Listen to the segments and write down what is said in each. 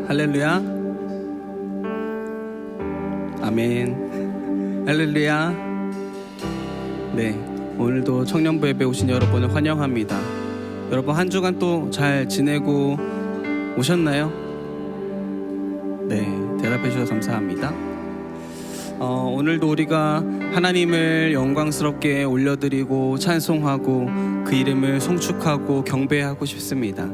할렐루야. 아멘. 할렐루야. 네, 오늘도 청년부 예배 오신 여러분을 환영합니다. 여러분 한 주간 또 잘 지내고 오셨나요? 네, 대답해 주셔서 감사합니다. 오늘도 우리가 하나님을 영광스럽게 올려드리고 찬송하고 그 이름을 송축하고 경배하고 싶습니다.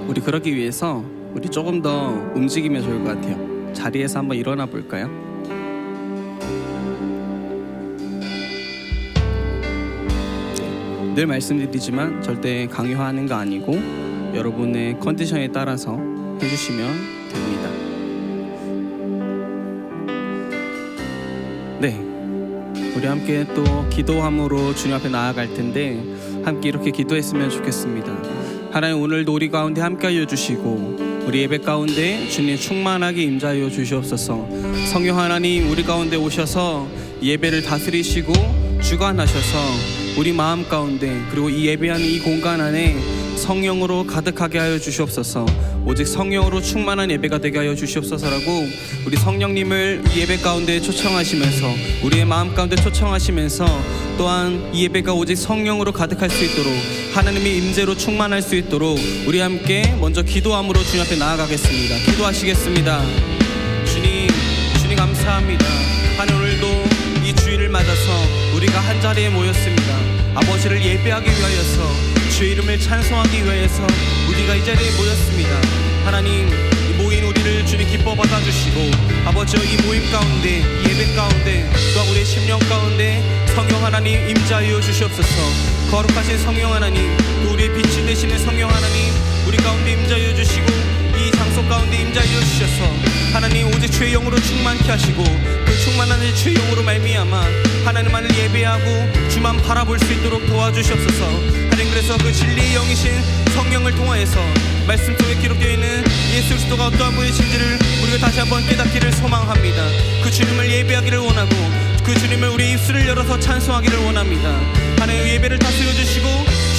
우리 그러기 위해서 우리 조금 더 움직이면 좋을 것 같아요. 자리에서 한번 일어나 볼까요? 늘 말씀드리지만 절대 강요하는 거 아니고 여러분의 컨디션에 따라서 해주시면 됩니다. 네, 우리 함께 또 기도함으로 주님 앞에 나아갈 텐데 함께 이렇게 기도했으면 좋겠습니다. 하나님, 오늘도 우리 가운데 함께하여 주시고 우리 예배 가운데 주님 충만하게 임자하여 주시옵소서. 성령 하나님, 우리 가운데 오셔서 예배를 다스리시고 주관하셔서 우리 마음 가운데 그리고 이 예배하는 이 공간 안에 성령으로 가득하게 하여 주시옵소서. 오직 성령으로 충만한 예배가 되게 하여 주시옵소서라고 우리 성령님을 이 예배 가운데 초청하시면서 우리의 마음 가운데 초청하시면서 또한 이 예배가 오직 성령으로 가득할 수 있도록 하나님의 임재로 충만할 수 있도록 우리 함께 먼저 기도함으로 주님 앞에 나아가겠습니다. 기도하시겠습니다. 주님 감사합니다. 하나님, 오늘도 이 주일을 맞아서 우리가 한 자리에 모였습니다. 아버지를 예배하기 위하여서 주의 이름을 찬송하기 위하여서 우리가 이 자리에 모였습니다. 하나님, 이 모인 우리를 주님 기뻐 받아주시고 아버지, 이 모임 가운데 이 예배 가운데 또한 우리의 심령 가운데 성령 하나님 임자하여 주시옵소서. 거룩하신 성령 하나님, 또 우리의 빛이 되시는 성령 하나님, 우리 가운데 임자하여 주시고 이 장소 가운데 임자하여 주셔서 하나님 오직 주의 영으로 충만케 하시고 그 충만한 주의 영으로 말미암아 하나님만을 예배하고 주만 바라볼 수 있도록 도와주시옵소서. 하나님, 그래서 그 진리의 영이신 성령을 통하여서 말씀 속에 기록되어 있는 예수 그리스도가 어떠한 분이신지를 우리가 다시 한번 깨닫기를 소망합니다. 그 주님을 예배하기를 원하고 그 주님을 우리 입술을 열어서 찬송하기를 원합니다. 하나님, 예배를 다스려 주시고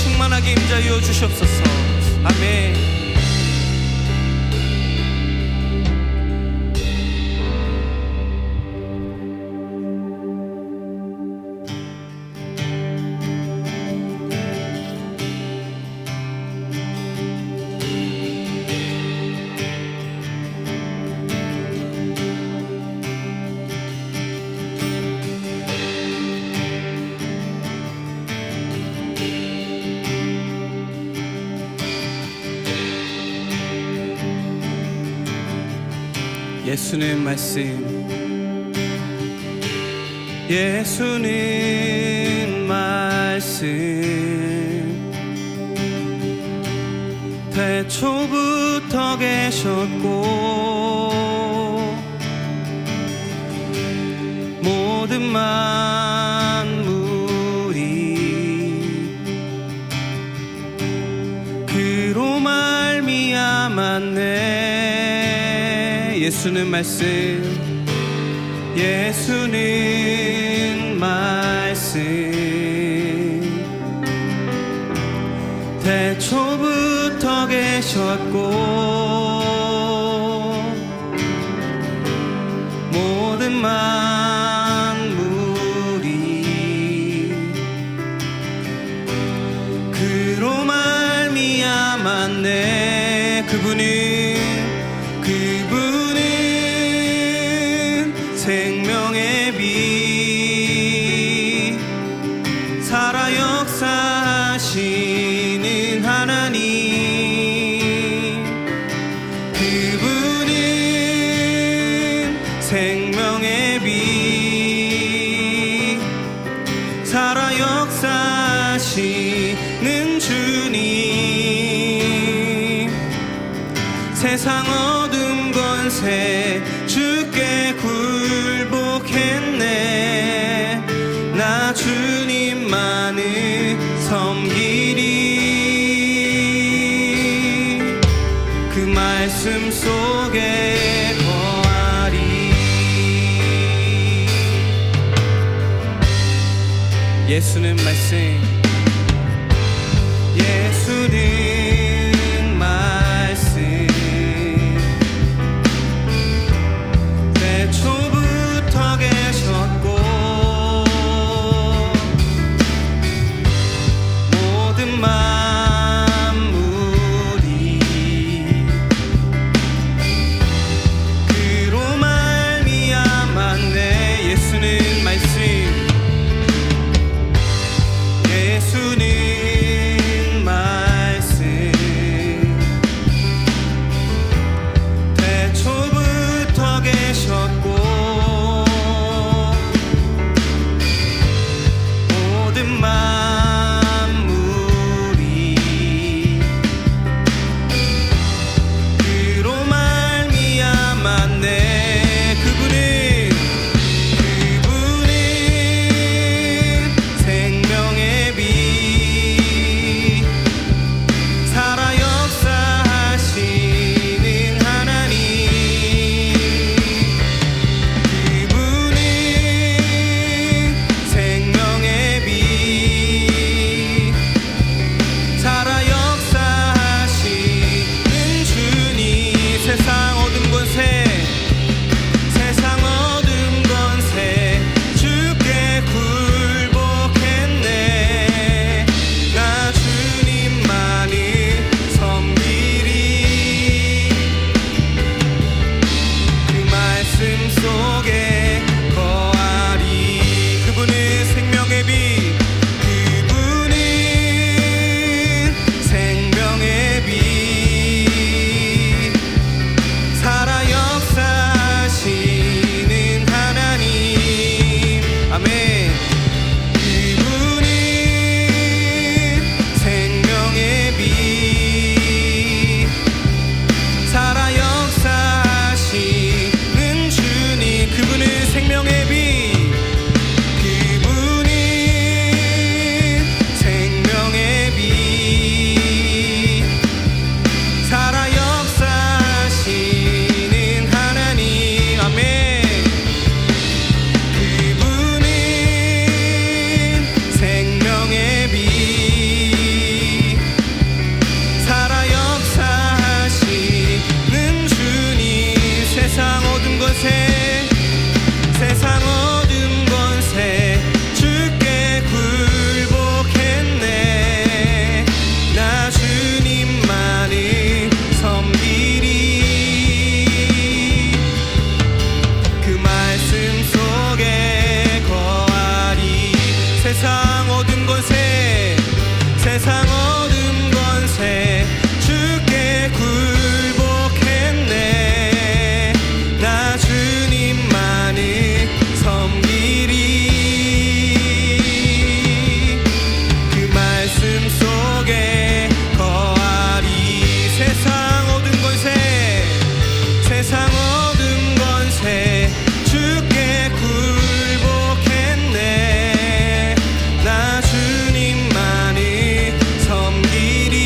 충만하게 임자하여 주시옵소서. 아멘. 예수는 말씀, 예수는 말씀, 태초부터 계셨고 모든 만물이 그로 말미암았네. 예수는 말씀, 예수는 말씀, 태초부터 계셨고 모든 만물이 그로 말미암았네. 그분은 생명의 빛, 살아 역사하시는 하나님, 그분은 생명의 빛, 살아 역사하시는 주님, 세상 어둠 권세 주께 굴복했네. 나 주님만을 섬기리. 그 말씀 속에 거하리. 예수는 말씀, 예수는 말씀, 세상 얻은 권세 주께 굴복했네. 나 주님만을 섬기리. 그 말씀 속에 거하리. 세상 얻은 권세 세상 얻은 권세 주께 굴복했네. 나 주님만을 섬기리.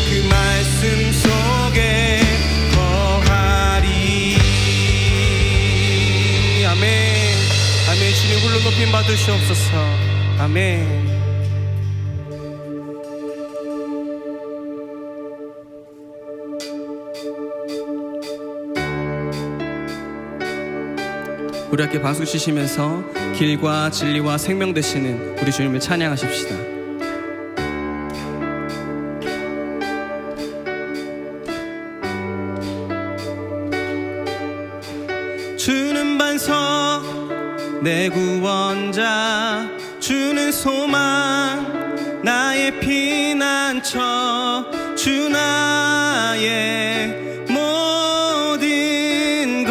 그 말씀 속에 거하리. 아멘. 아멘. 주님 홀로 높임 받으시옵소서. 아멘. 우리 함께 박수 치시면서 길과 진리와 생명 되시는 우리 주님을 찬양하십시다. 주는 반석 내 구원자, 주는 소망 나의 피난처, 주 나의 모든 것.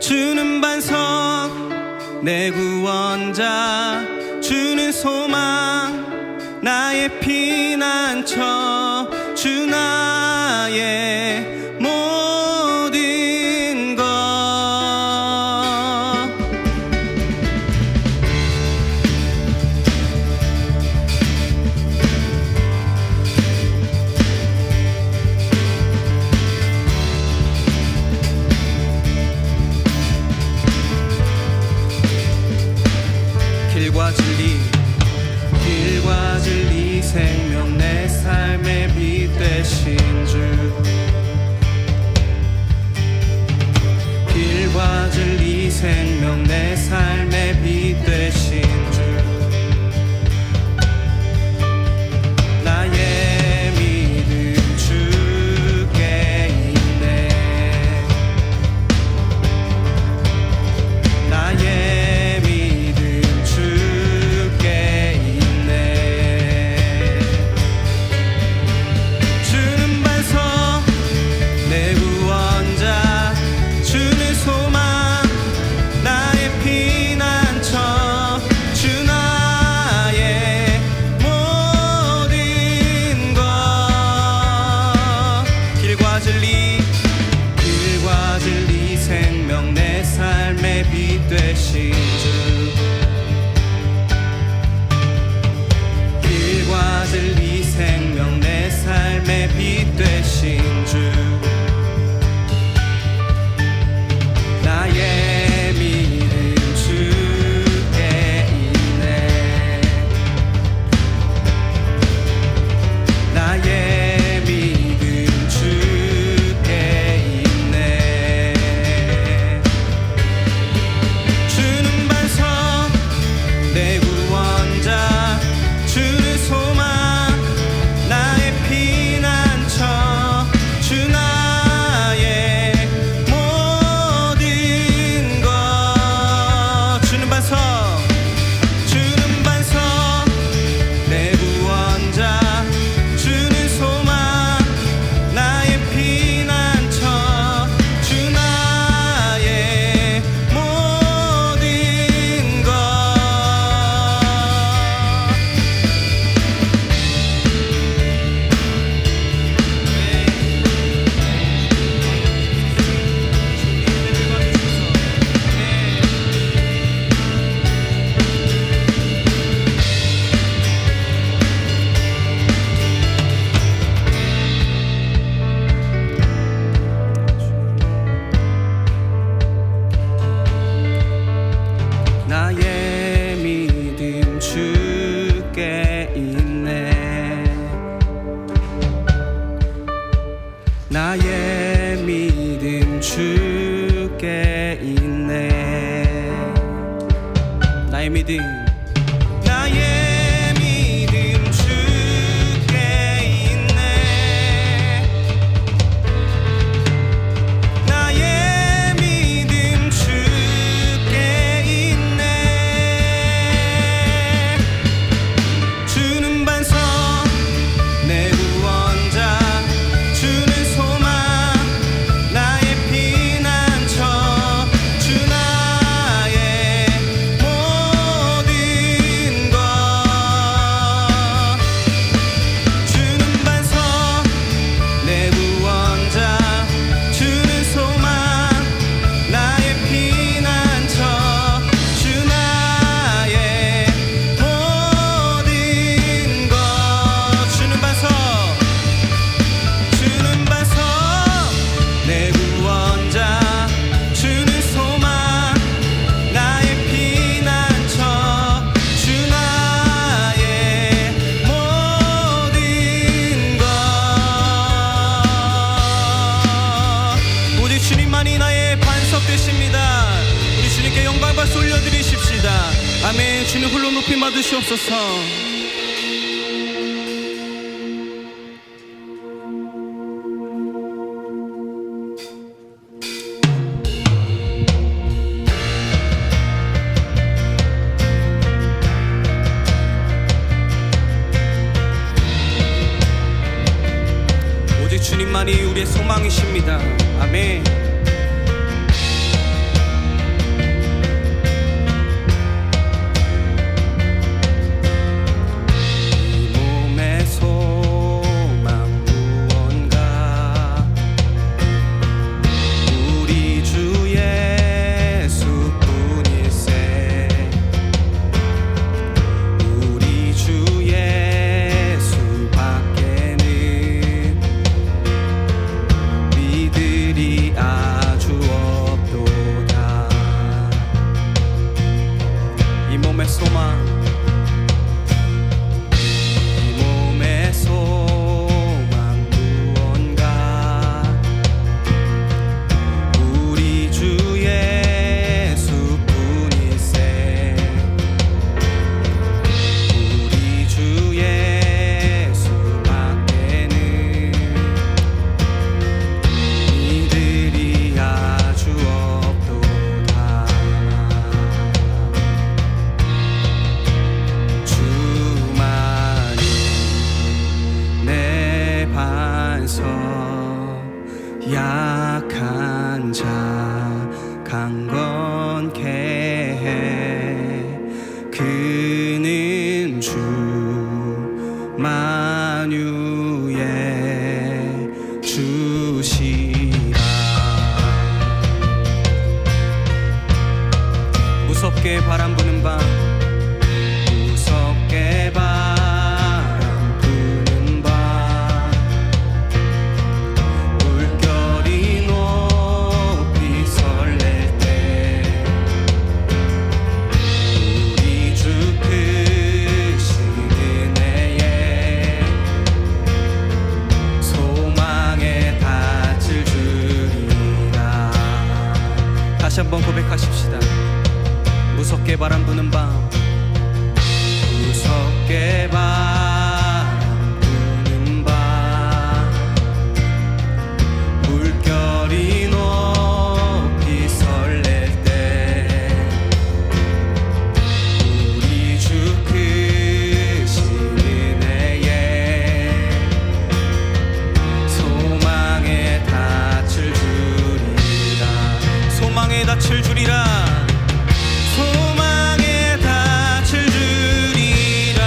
주는 반석 내 구원자, 주는 소망 나의 피난처, 주 나의 모든 것. 길과 진리, 길과 진리 생명 내 삶의 빛 되신 주. 길과 진리 생명 내 삶의 빛 되신 주. 나의 믿음 주께 있네. 나의 믿음 주께 있네. 주는 반석 내 구원자, 주는 소망 나의 피난처, 주 나의 모든 것. 길과 진리, 길과 진리 생명 내 삶의 빛 되신 주. 길과 진리 생명 내 삶의 빛 되신 주. 나의 믿음 주께 있네. 나의 믿음 주께 있네. 주는 반석 내 구원자, 주는 소망 나의 피난처, 주 나의 모든 것. 주는 반석, 주는 반석 내 구원자, 주는 소망 나의 피난처, 주 나의 모든 것. 나의 믿음 주께 있네. 나의 믿음 주께 있네. 나의 믿음, 나의 믿음 주께 있네. 나의 믿음 주께 있네. 아멘. 주님 홀로 높임 받으시옵소서. 오직 주님만이 우리의 소망이십니다. 아멘. 약한 자 강건케 해 그는 주 만유의 주시라. 무섭게 바람 부는 밤 무섭게 바람 부는 밤 물결이 높이 설렐 때 우리 주 크신 은혜에 소망에 닿을 줄이라. 다시 한번 고백하십시다. 무섭게 바람 부는 밤 무섭게 바람 부는 밤 물결이 높이 설렐 때 우리 주 크신 은혜에 소망에 닿을 줄이라. 소망에 닿을 줄이라. 소망에 닿을 줄이라.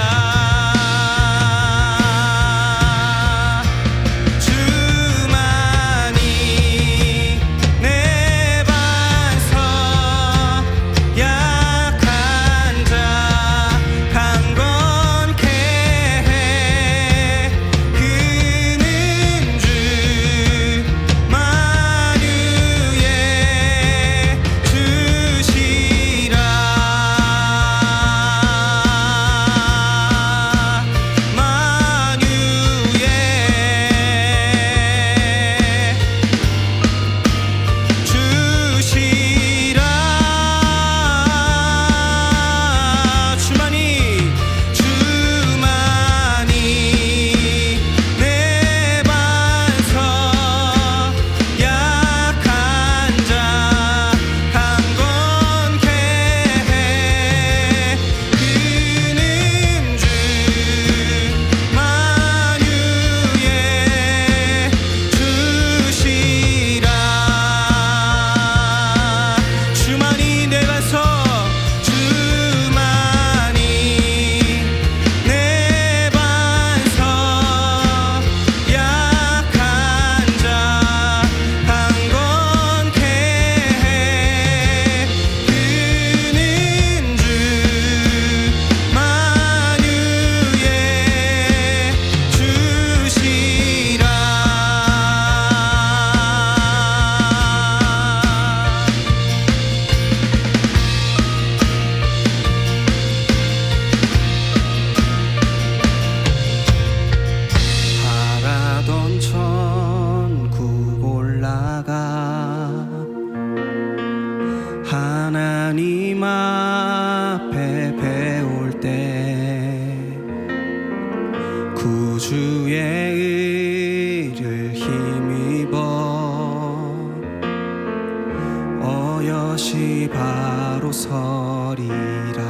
바로 서리라.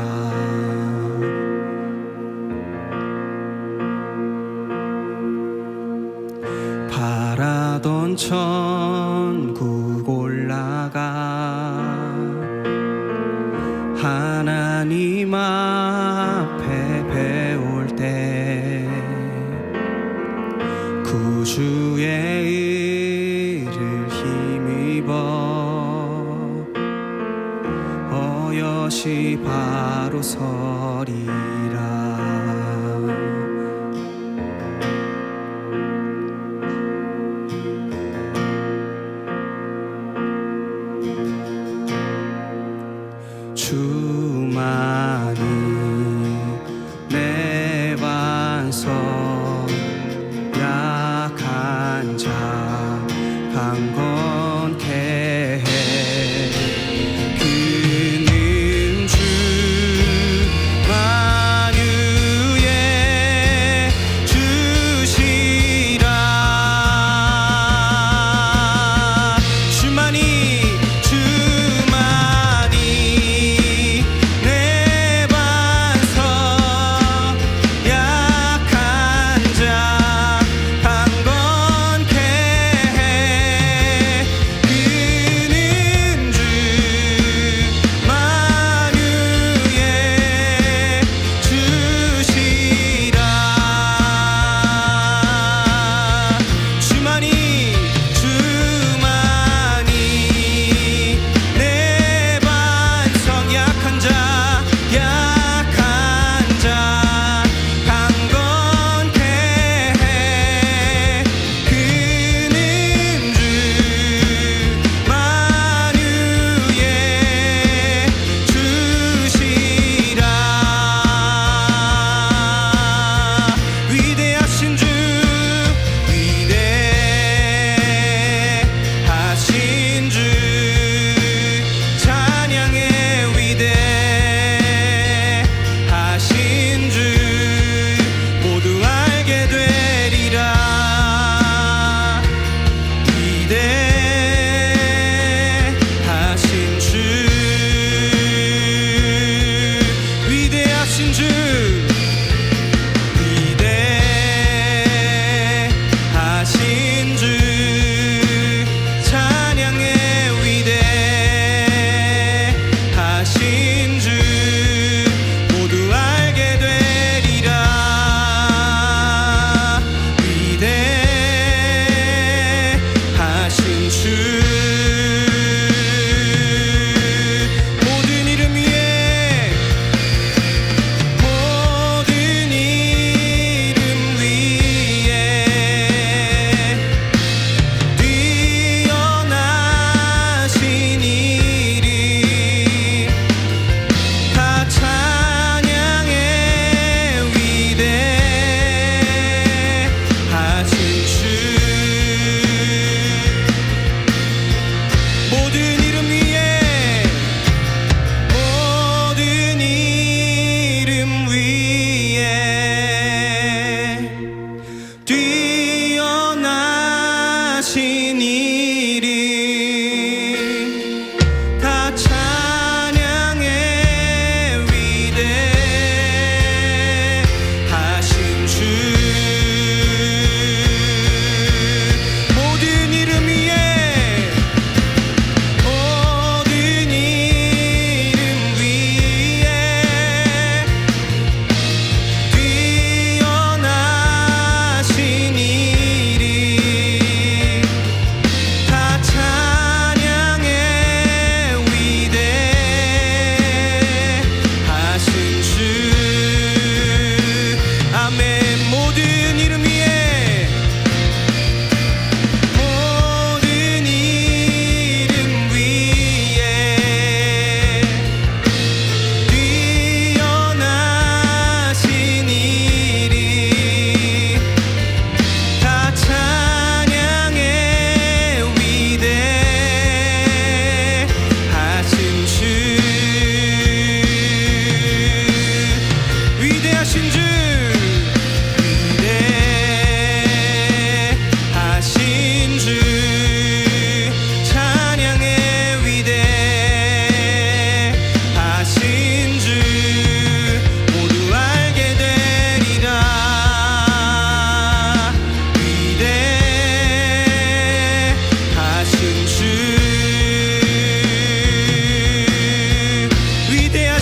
바라던 천국 올라가 하나님 앞에 배울 때 구주의 의를 힘입어 어여시 바로 서리라. 주만이 내 반석 약한 자 강건케 해. 그는 주 만유의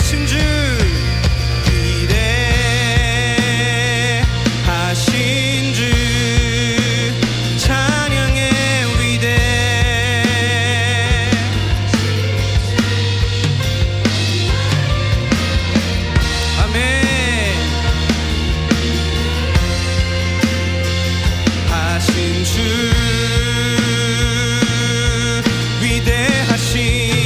위대하신 주 위대하신 주 찬양의 위대 아멘 하신 주 위대하신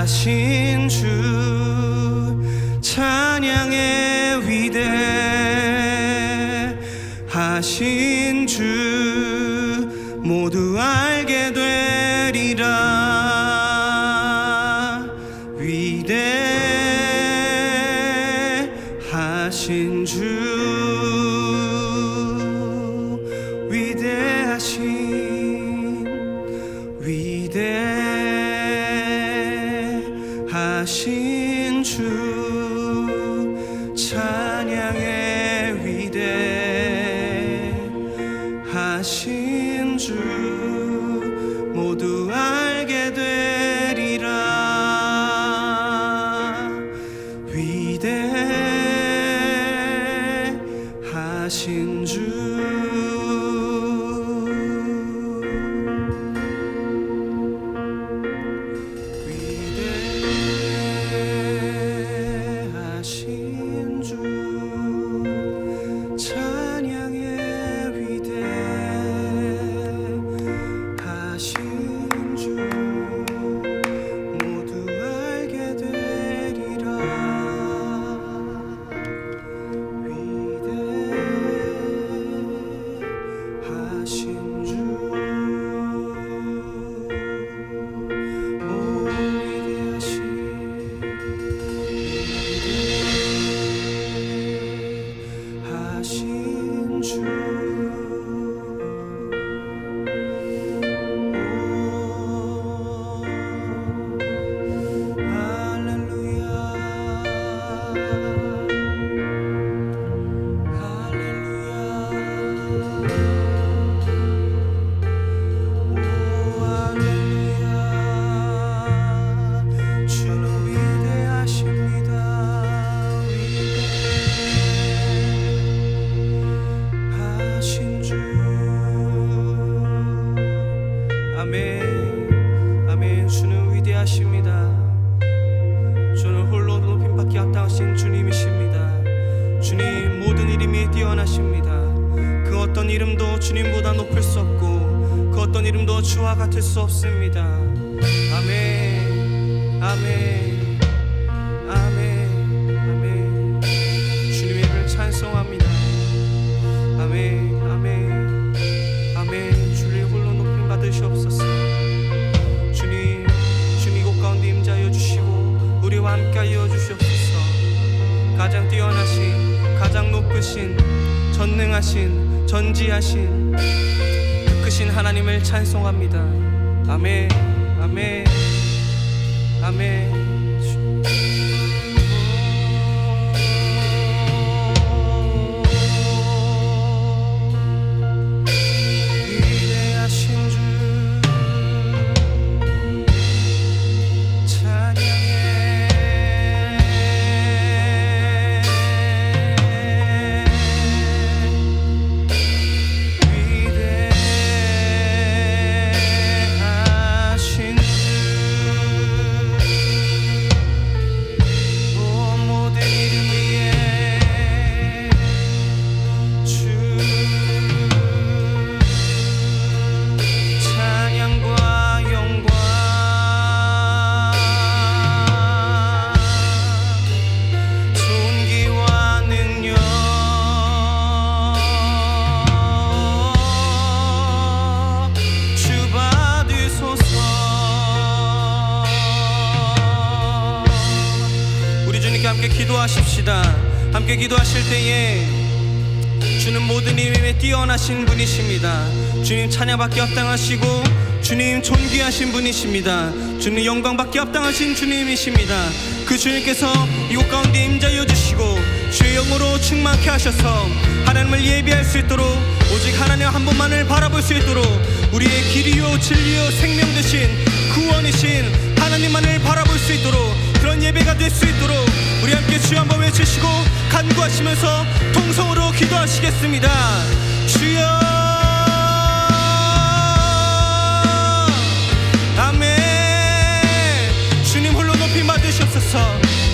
하신 주 찬양의 위대하신 주 모두 알게 되리라 위대하신 주 위대하신 주 찬양의 위대하신 주 모두 알게 되리라 위대하신 주 아멘. 주는 위대하십니다. 주는 홀로 높임받기 합당하신 주님이십니다. 주님 모든 이름이 뛰어나십니다. 그 어떤 이름도 주님보다 높을 수 없고 그 어떤 이름도 주와 같을 수 없습니다. 아멘. 아멘. 아멘. 아멘. 주님의 이름을 찬송합니다. 아멘. 아멘. 아멘. 주를 홀로 높임 받으시옵소서. 주님 이곳 가운데 임자하여 주시고 우리와 함께하여 주시옵소서. 가장 뛰어나신 가장 높으신 전능하신 전지하신 크신 하나님을 찬송합니다. 아멘. 아멘. 아멘. 있습니다. 함께 기도하실 때에 주는 모든 이름에 뛰어나신 분이십니다. 주님 찬양받기 합당하시고 주님 존귀하신 분이십니다. 주님 영광받기 합당하신 주님이십니다. 그 주님께서 이곳 가운데 임자여 주시고 주의 영으로 충만케 하셔서 하나님을 예비할 수 있도록 오직 하나님 한 분만을 바라볼 수 있도록 우리의 길이요 진리요 생명 되신 구원이신 하나님만을 바라볼 수 있도록 그런 예배가 될 수 있도록 우리 함께 주여 한번 외치시고 간구하시면서 통성으로 기도하시겠습니다. 주여 아멘. 주님 홀로 높이 받으시옵소서.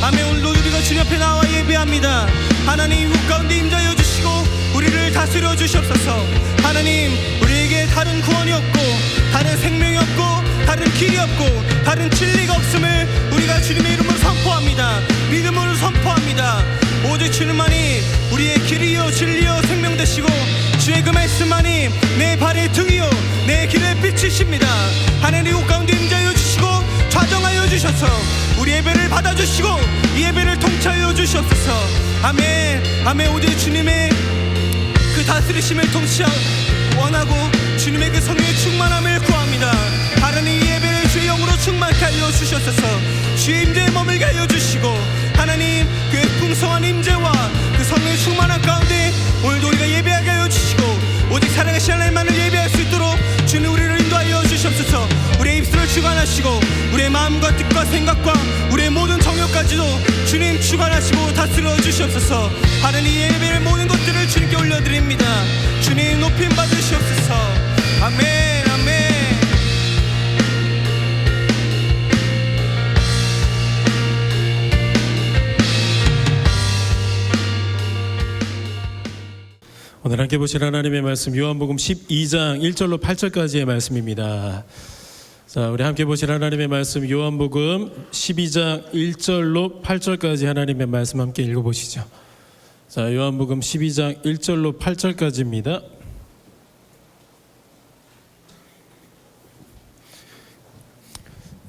아멘. 오늘도 우리가 주님 앞에 나와 예배합니다. 하나님 이곳 가운데 임자여 주시고 우리를 다스려 주시옵소서. 하나님 우리에게 다른 구원이 없고 다른 생명이 없고 다른 길이 없고 다른 진리가 없음을 우리가 주님의 이름으로 선포합니다. 믿음으로 선포합니다. 오직 주님만이 우리의 길이요 진리요 생명 되시고 주의 그 말씀만이 내 발의 등이요 내 길의 빛이십니다. 하나님 이곳 가운데 임자여 주시고 좌정하여 주셔서 우리 예배를 받아주시고 이 예배를 통치하여 주시옵소서. 아멘. 아멘. 오직 주님의 그 다스리심을 통치 원하고 주님의 그 성령의 충만함을 구합니다. 하나님 이 예배를 주의 영으로 충만케 하여 주시옵소서. 주의 임재에 머물게 하여 주시고 하나님 그 풍성한 임재와 그 성령의 충만함 가운데 오늘도 우리가 예배하게 하여 주시고 오직 살아가신 하나님만을 예배할 수 있도록 주님 우리를 인도하여 주시옵소서. 우리의 입술을 주관하시고 우리의 마음과 뜻과 생각과 우리의 모든 정욕까지도 주님 주관하시고 다스려 주시옵소서. 하나님 이 예배의 모든 것들을 주님께 올려드립니다. 주님 높임 받으시옵소서. 아멘. 아멘. 오늘 함께 보실 하나님의 말씀 요한복음 12장 1절로 8절까지의 말씀입니다. 자, 우리 함께 보실 하나님의 말씀 요한복음 12장 1절로 8절까지 하나님의 말씀 함께 읽어보시죠. 자, 요한복음 12장 1절로 8절까지입니다.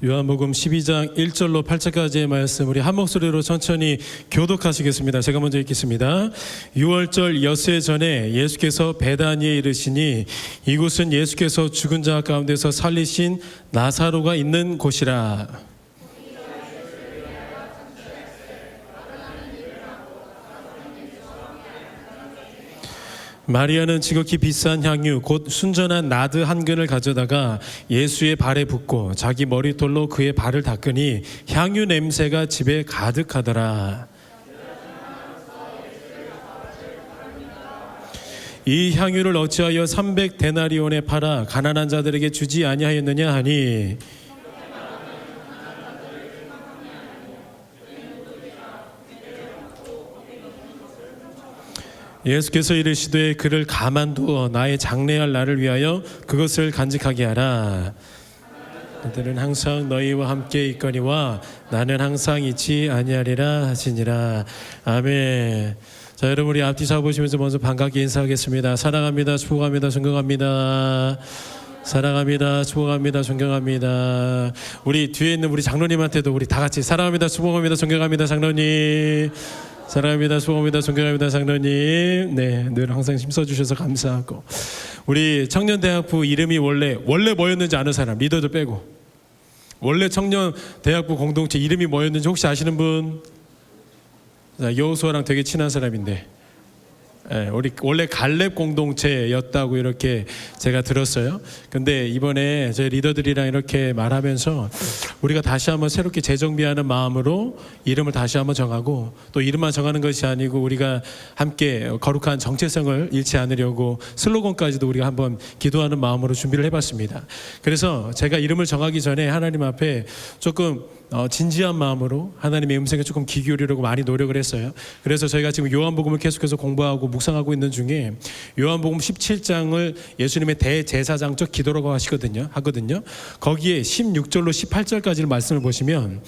요한복음 12장 1절로 8절까지의 말씀 우리 한 목소리로 천천히 교독하시겠습니다. 제가 먼저 읽겠습니다. 6월절 엿새 전에 예수께서 베다니에 이르시니 이곳은 예수께서 죽은 자 가운데서 살리신 나사로가 있는 곳이라. 마리아는 지극히 비싼 향유 곧 순전한 나드 한 근을 가져다가 예수의 발에 붓고 자기 머리털로 그의 발을 닦으니 향유 냄새가 집에 가득하더라. 이 향유를 어찌하여 300데나리온에 팔아 가난한 자들에게 주지 아니하였느냐 하니 예수께서 이르시되 그를 가만두어 나의 장래할 날을 위하여 그것을 간직하게 하라. 그들은 항상 너희와 함께 있거니와 나는 항상 있지 아니하리라 하시니라. 아멘. 자, 여러분 우리 앞뒤 잡으시면서 먼저 반갑게 인사하겠습니다. 사랑합니다. 축복합니다. 존경합니다. 사랑합니다. 축복합니다. 존경합니다. 우리 뒤에 있는 우리 장로님한테도 우리 다 같이 사랑합니다. 축복합니다. 존경합니다. 장로님. 사랑합니다. 축복합니다. 존경합니다. 장로님. 네, 늘 항상 힘써주셔서 감사하고 우리 청년대학부 이름이 원래 뭐였는지 아는 사람 리더들 빼고 원래 청년대학부 공동체 이름이 뭐였는지 혹시 아시는 분? 여호수아랑 되게 친한 사람인데 우리 원래 갈렙 공동체였다고 이렇게 제가 들었어요. 근데 이번에 저희 리더들이랑 이렇게 말하면서 우리가 다시 한번 새롭게 재정비하는 마음으로 이름을 다시 한번 정하고 또 이름만 정하는 것이 아니고 우리가 함께 거룩한 정체성을 잃지 않으려고 슬로건까지도 우리가 한번 기도하는 마음으로 준비를 해봤습니다. 그래서 제가 이름을 정하기 전에 하나님 앞에 조금 진지한 마음으로 하나님의 음성에 조금 귀 기울이려고 많이 노력을 했어요. 그래서 저희가 지금 요한복음을 계속해서 공부하고 묵상하고 있는 중에 요한복음 17장을 예수님의 대제사장적 기도라고 하거든요. 거기에 16절로 18절까지 말씀을 보시면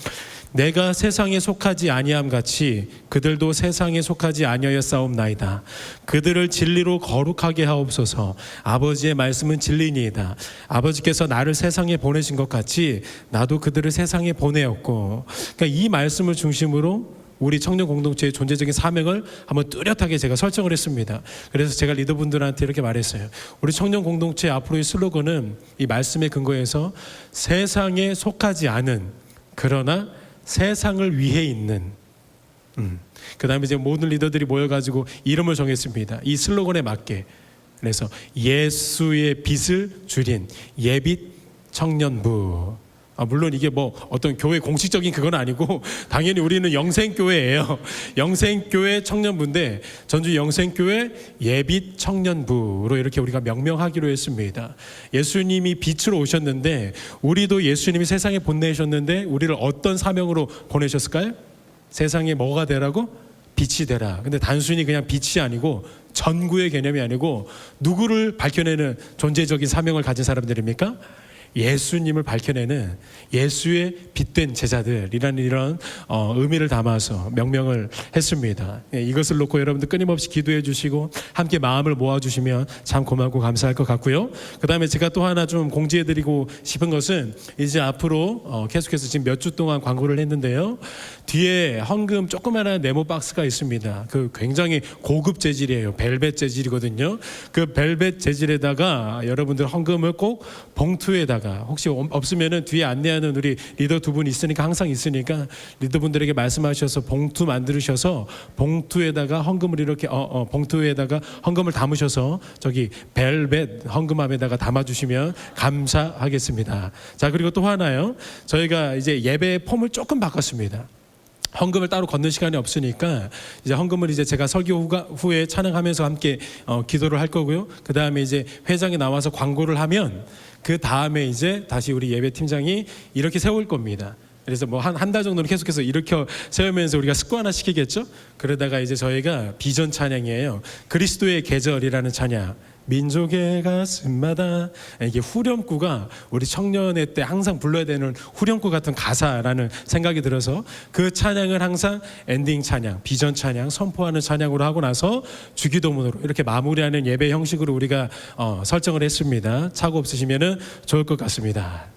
내가 세상에 속하지 아니함 같이 그들도 세상에 속하지 아니하였사옵나이다. 그들을 진리로 거룩하게 하옵소서. 아버지의 말씀은 진리니이다. 아버지께서 나를 세상에 보내신 것 같이 나도 그들을 세상에 보내었고, 그러니까 이 말씀을 중심으로 우리 청년 공동체의 존재적인 사명을 한번 뚜렷하게 제가 설정을 했습니다. 그래서 제가 리더분들한테 이렇게 말했어요. 우리 청년 공동체 앞으로의 슬로건은 이 말씀에 근거해서 세상에 속하지 않은 그러나 세상을 위해 있는 그 다음에 이제 모든 리더들이 모여가지고 이름을 정했습니다. 이 슬로건에 맞게. 그래서 예수의 빛을 줄인 예빛 청년부. 물론 이게 뭐 어떤 교회 공식적인 그건 아니고 당연히 우리는 영생교회예요. 영생교회 청년부인데 전주 영생교회 예빛 청년부로 이렇게 우리가 명명하기로 했습니다. 예수님이 빛으로 오셨는데 우리도 예수님이 세상에 보내셨는데 우리를 어떤 사명으로 보내셨을까요? 세상에 뭐가 되라고? 빛이 되라. 근데 단순히 그냥 빛이 아니고 전구의 개념이 아니고 누구를 밝혀내는 존재적인 사명을 가진 사람들입니까? 예수님을 밝혀내는 예수의 빛된 제자들이라는 이런 의미를 담아서 명명을 했습니다. 이것을 놓고 여러분들 끊임없이 기도해 주시고 함께 마음을 모아주시면 참 고맙고 감사할 것 같고요. 그 다음에 제가 또 하나 좀 공지해 드리고 싶은 것은 이제 앞으로 계속해서 지금 몇 주 동안 광고를 했는데요. 뒤에 헌금 조그마한 네모 박스가 있습니다. 그 굉장히 고급 재질이에요. 벨벳 재질이거든요. 그 벨벳 재질에다가 여러분들 헌금을 꼭 봉투에다가 혹시 없으면은 뒤에 안내하는 우리 리더 두 분 있으니까 항상 있으니까 리더분들에게 말씀하셔서 봉투 만드셔서 봉투에다가 헌금을 이렇게 봉투에다가 헌금을 담으셔서 저기 벨벳 헌금함에다가 담아주시면 감사하겠습니다. 자, 그리고 또 하나요. 저희가 이제 예배 폼을 조금 바꿨습니다. 헌금을 따로 걷는 시간이 없으니까 이제 헌금을 이제 제가 설교 후에 찬양하면서 함께 기도를 할 거고요. 그 다음에 이제 회장이 나와서 광고를 하면 그 다음에 이제 다시 우리 예배 팀장이 이렇게 세울 겁니다. 그래서 뭐 한 달 정도는 계속해서 이렇게 세우면서 우리가 습관화 시키겠죠. 그러다가 이제 저희가 비전 찬양이에요. 그리스도의 계절이라는 찬양. 민족의 가슴마다 이게 후렴구가 우리 청년회 때 항상 불러야 되는 후렴구 같은 가사라는 생각이 들어서 그 찬양을 항상 엔딩 찬양, 비전 찬양, 선포하는 찬양으로 하고 나서 주기도문으로 이렇게 마무리하는 예배 형식으로 우리가 설정을 했습니다. 착오 없으시면은 좋을 것 같습니다.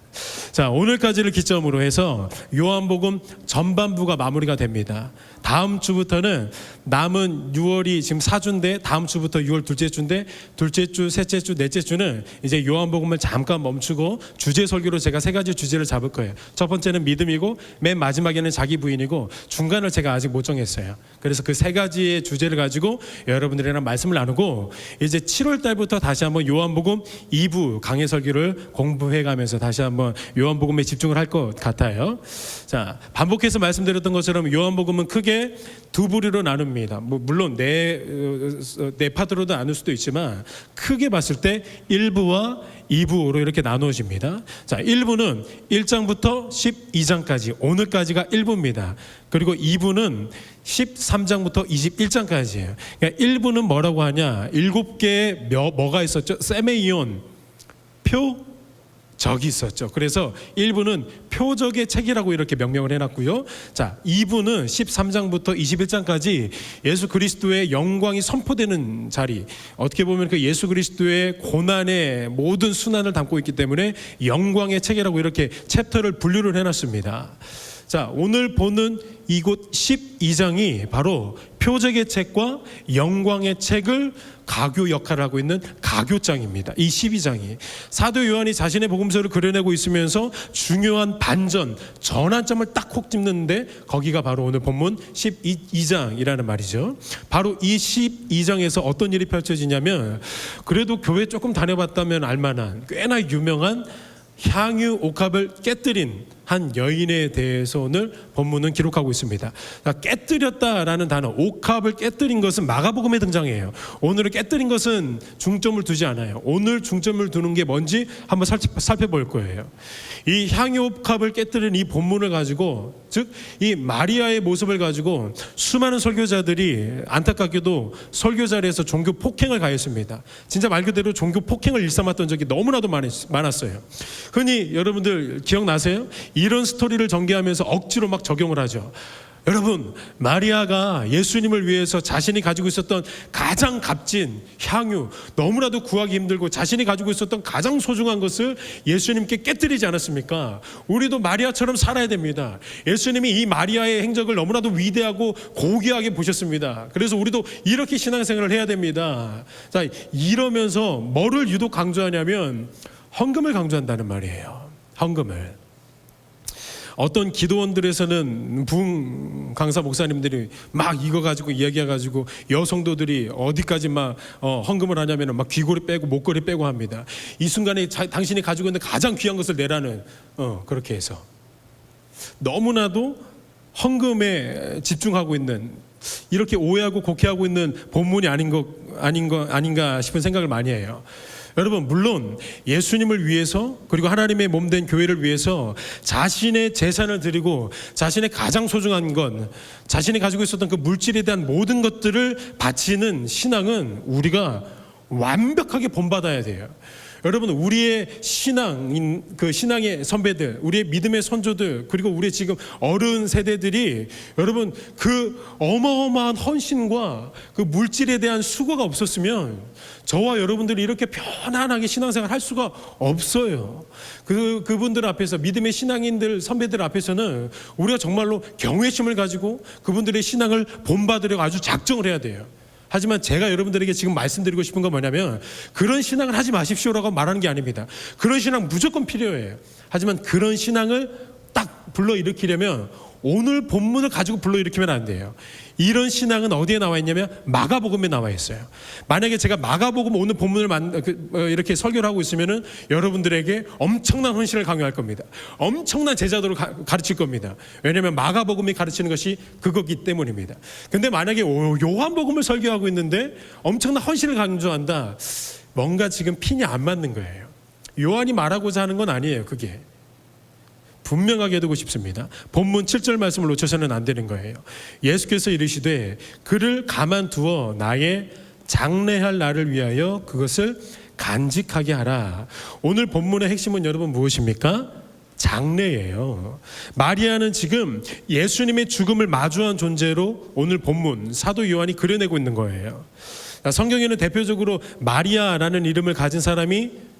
자, 오늘까지를 기점으로 해서 요한복음 전반부가 마무리가 됩니다. 다음 주부터는 남은 6월이 지금 4주인데 다음 주부터 6월 둘째 주인데 둘째 주, 셋째 주, 넷째 주는 이제 요한복음을 잠깐 멈추고 주제 설교로 제가 3가지 주제를 잡을 거예요. 첫 번째는 믿음이고 맨 마지막에는 자기 부인이고 중간을 제가 아직 못 정했어요. 그래서 그 3가지의 주제를 가지고 여러분들이랑 말씀을 나누고 이제 7월 달부터 다시 한번 요한복음 2부 강해 설교를 공부해 가면서 다시 한번 요한복음에 집중을 할 것 같아요. 자, 반복해서 말씀드렸던 것처럼 요한복음은 크게 두 부류로 나눕니다. 뭐 물론 네 파트로도 나눌 수도 있지만 크게 봤을 때 1부와 2부로 이렇게 나누어집니다. 자, 1부는 1장부터 12장까지 오늘까지가 1부입니다. 그리고 2부는 13장부터 21장까지예요. 그러니까 1부는 뭐라고 하냐? 7개의 뭐가 있었죠? 세메이온, 표, 적이 있었죠. 그래서 1부는 표적의 책이라고 이렇게 명명을 해놨고요. 자, 2부는 13장부터 21장까지 예수 그리스도의 영광이 선포되는 자리. 어떻게 보면 그 예수 그리스도의 고난의 모든 순환을 담고 있기 때문에 영광의 책이라고 이렇게 챕터를 분류를 해놨습니다. 자, 오늘 보는 이곳 12장이 바로 표적의 책과 영광의 책을 가교 역할을 하고 있는 가교장입니다. 이 12장이 사도 요한이 자신의 복음서를 그려내고 있으면서 중요한 반전, 전환점을 딱 콕 집는데 거기가 바로 오늘 본문 12장이라는 말이죠. 바로 이 12장에서 어떤 일이 펼쳐지냐면 그래도 교회 조금 다녀봤다면 알만한 꽤나 유명한 향유 옥합을 깨뜨린 한 여인에 대해서 오늘 본문은 기록하고 있습니다. 그러니까 깨뜨렸다라는 단어, 옥합을 깨뜨린 것은 마가복음에 등장해요. 오늘은 깨뜨린 것은 중점을 두지 않아요. 오늘 중점을 두는 게 뭔지 한번 살펴볼 거예요. 이 향유 옥합을 깨뜨린 이 본문을 가지고, 즉 이 마리아의 모습을 가지고 수많은 설교자들이 안타깝게도 설교 자리에서 종교 폭행을 가했습니다. 진짜 말 그대로 종교 폭행을 일삼았던 적이 너무나도 많았어요. 흔히 여러분들 기억나세요? 이런 스토리를 전개하면서 억지로 막 적용을 하죠. 여러분, 마리아가 예수님을 위해서 자신이 가지고 있었던 가장 값진 향유, 너무나도 구하기 힘들고 자신이 가지고 있었던 가장 소중한 것을 예수님께 깨뜨리지 않았습니까? 우리도 마리아처럼 살아야 됩니다. 예수님이 이 마리아의 행적을 너무나도 위대하고 고귀하게 보셨습니다. 그래서 우리도 이렇게 신앙생활을 해야 됩니다. 자, 이러면서 뭐를 유독 강조하냐면 헌금을 강조한다는 말이에요. 헌금을. 어떤 기도원들에서는 부흥 강사 목사님들이 막 이거 가지고 이야기해가지고 여성도들이 어디까지 막 헌금을 하냐면 막 귀걸이 빼고 목걸이 빼고 합니다. 이 순간에 당신이 가지고 있는 가장 귀한 것을 내라는 그렇게 해서 너무나도 헌금에 집중하고 있는, 이렇게 오해하고 곡해하고 있는 본문이 아닌가 싶은 생각을 많이 해요. 여러분, 물론 예수님을 위해서, 그리고 하나님의 몸된 교회를 위해서 자신의 재산을 드리고 자신의 가장 소중한 건, 자신이 가지고 있었던 그 물질에 대한 모든 것들을 바치는 신앙은 우리가 완벽하게 본받아야 돼요. 여러분, 우리의 신앙인, 그 신앙의 선배들, 우리의 믿음의 선조들, 그리고 우리 지금 어른 세대들이 여러분 그 어마어마한 헌신과 그 물질에 대한 수고가 없었으면 저와 여러분들이 이렇게 편안하게 신앙생활 할 수가 없어요. 그분들 앞에서, 믿음의 신앙인들 선배들 앞에서는 우리가 정말로 경외심을 가지고 그분들의 신앙을 본받으려고 아주 작정을 해야 돼요. 하지만 제가 여러분들에게 지금 말씀드리고 싶은 건 뭐냐면, 그런 신앙을 하지 마십시오라고 말하는 게 아닙니다. 그런 신앙 무조건 필요해요. 하지만 그런 신앙을 딱 불러일으키려면 오늘 본문을 가지고 불러일으키면 안 돼요. 이런 신앙은 어디에 나와 있냐면 마가복음에 나와 있어요. 만약에 제가 마가복음 오늘 본문을 이렇게 설교를 하고 있으면은 여러분들에게 엄청난 헌신을 강요할 겁니다. 엄청난 제자도를 가르칠 겁니다. 왜냐하면 마가복음이 가르치는 것이 그거기 때문입니다. 근데 만약에 요한복음을 설교하고 있는데 엄청난 헌신을 강조한다, 뭔가 지금 핀이 안 맞는 거예요. 요한이 말하고자 하는 건 아니에요. 그게 분명하게 해두고 싶습니다. 본문 7절 말씀을 놓쳐서는 안 되는 거예요. 예수께서 이르시되 그를 가만두어 나의 장래할 날을 위하여 그것을 간직하게 하라. 오늘 본문의 핵심은 여러분 무엇입니까? 장래예요. 마리아는 지금 예수님의 죽음을 마주한 존재로 오늘 본문 사도 요한이 그려내고 있는 거예요. 성경에는 대표적으로 마리아라는 이름을 가진 사람이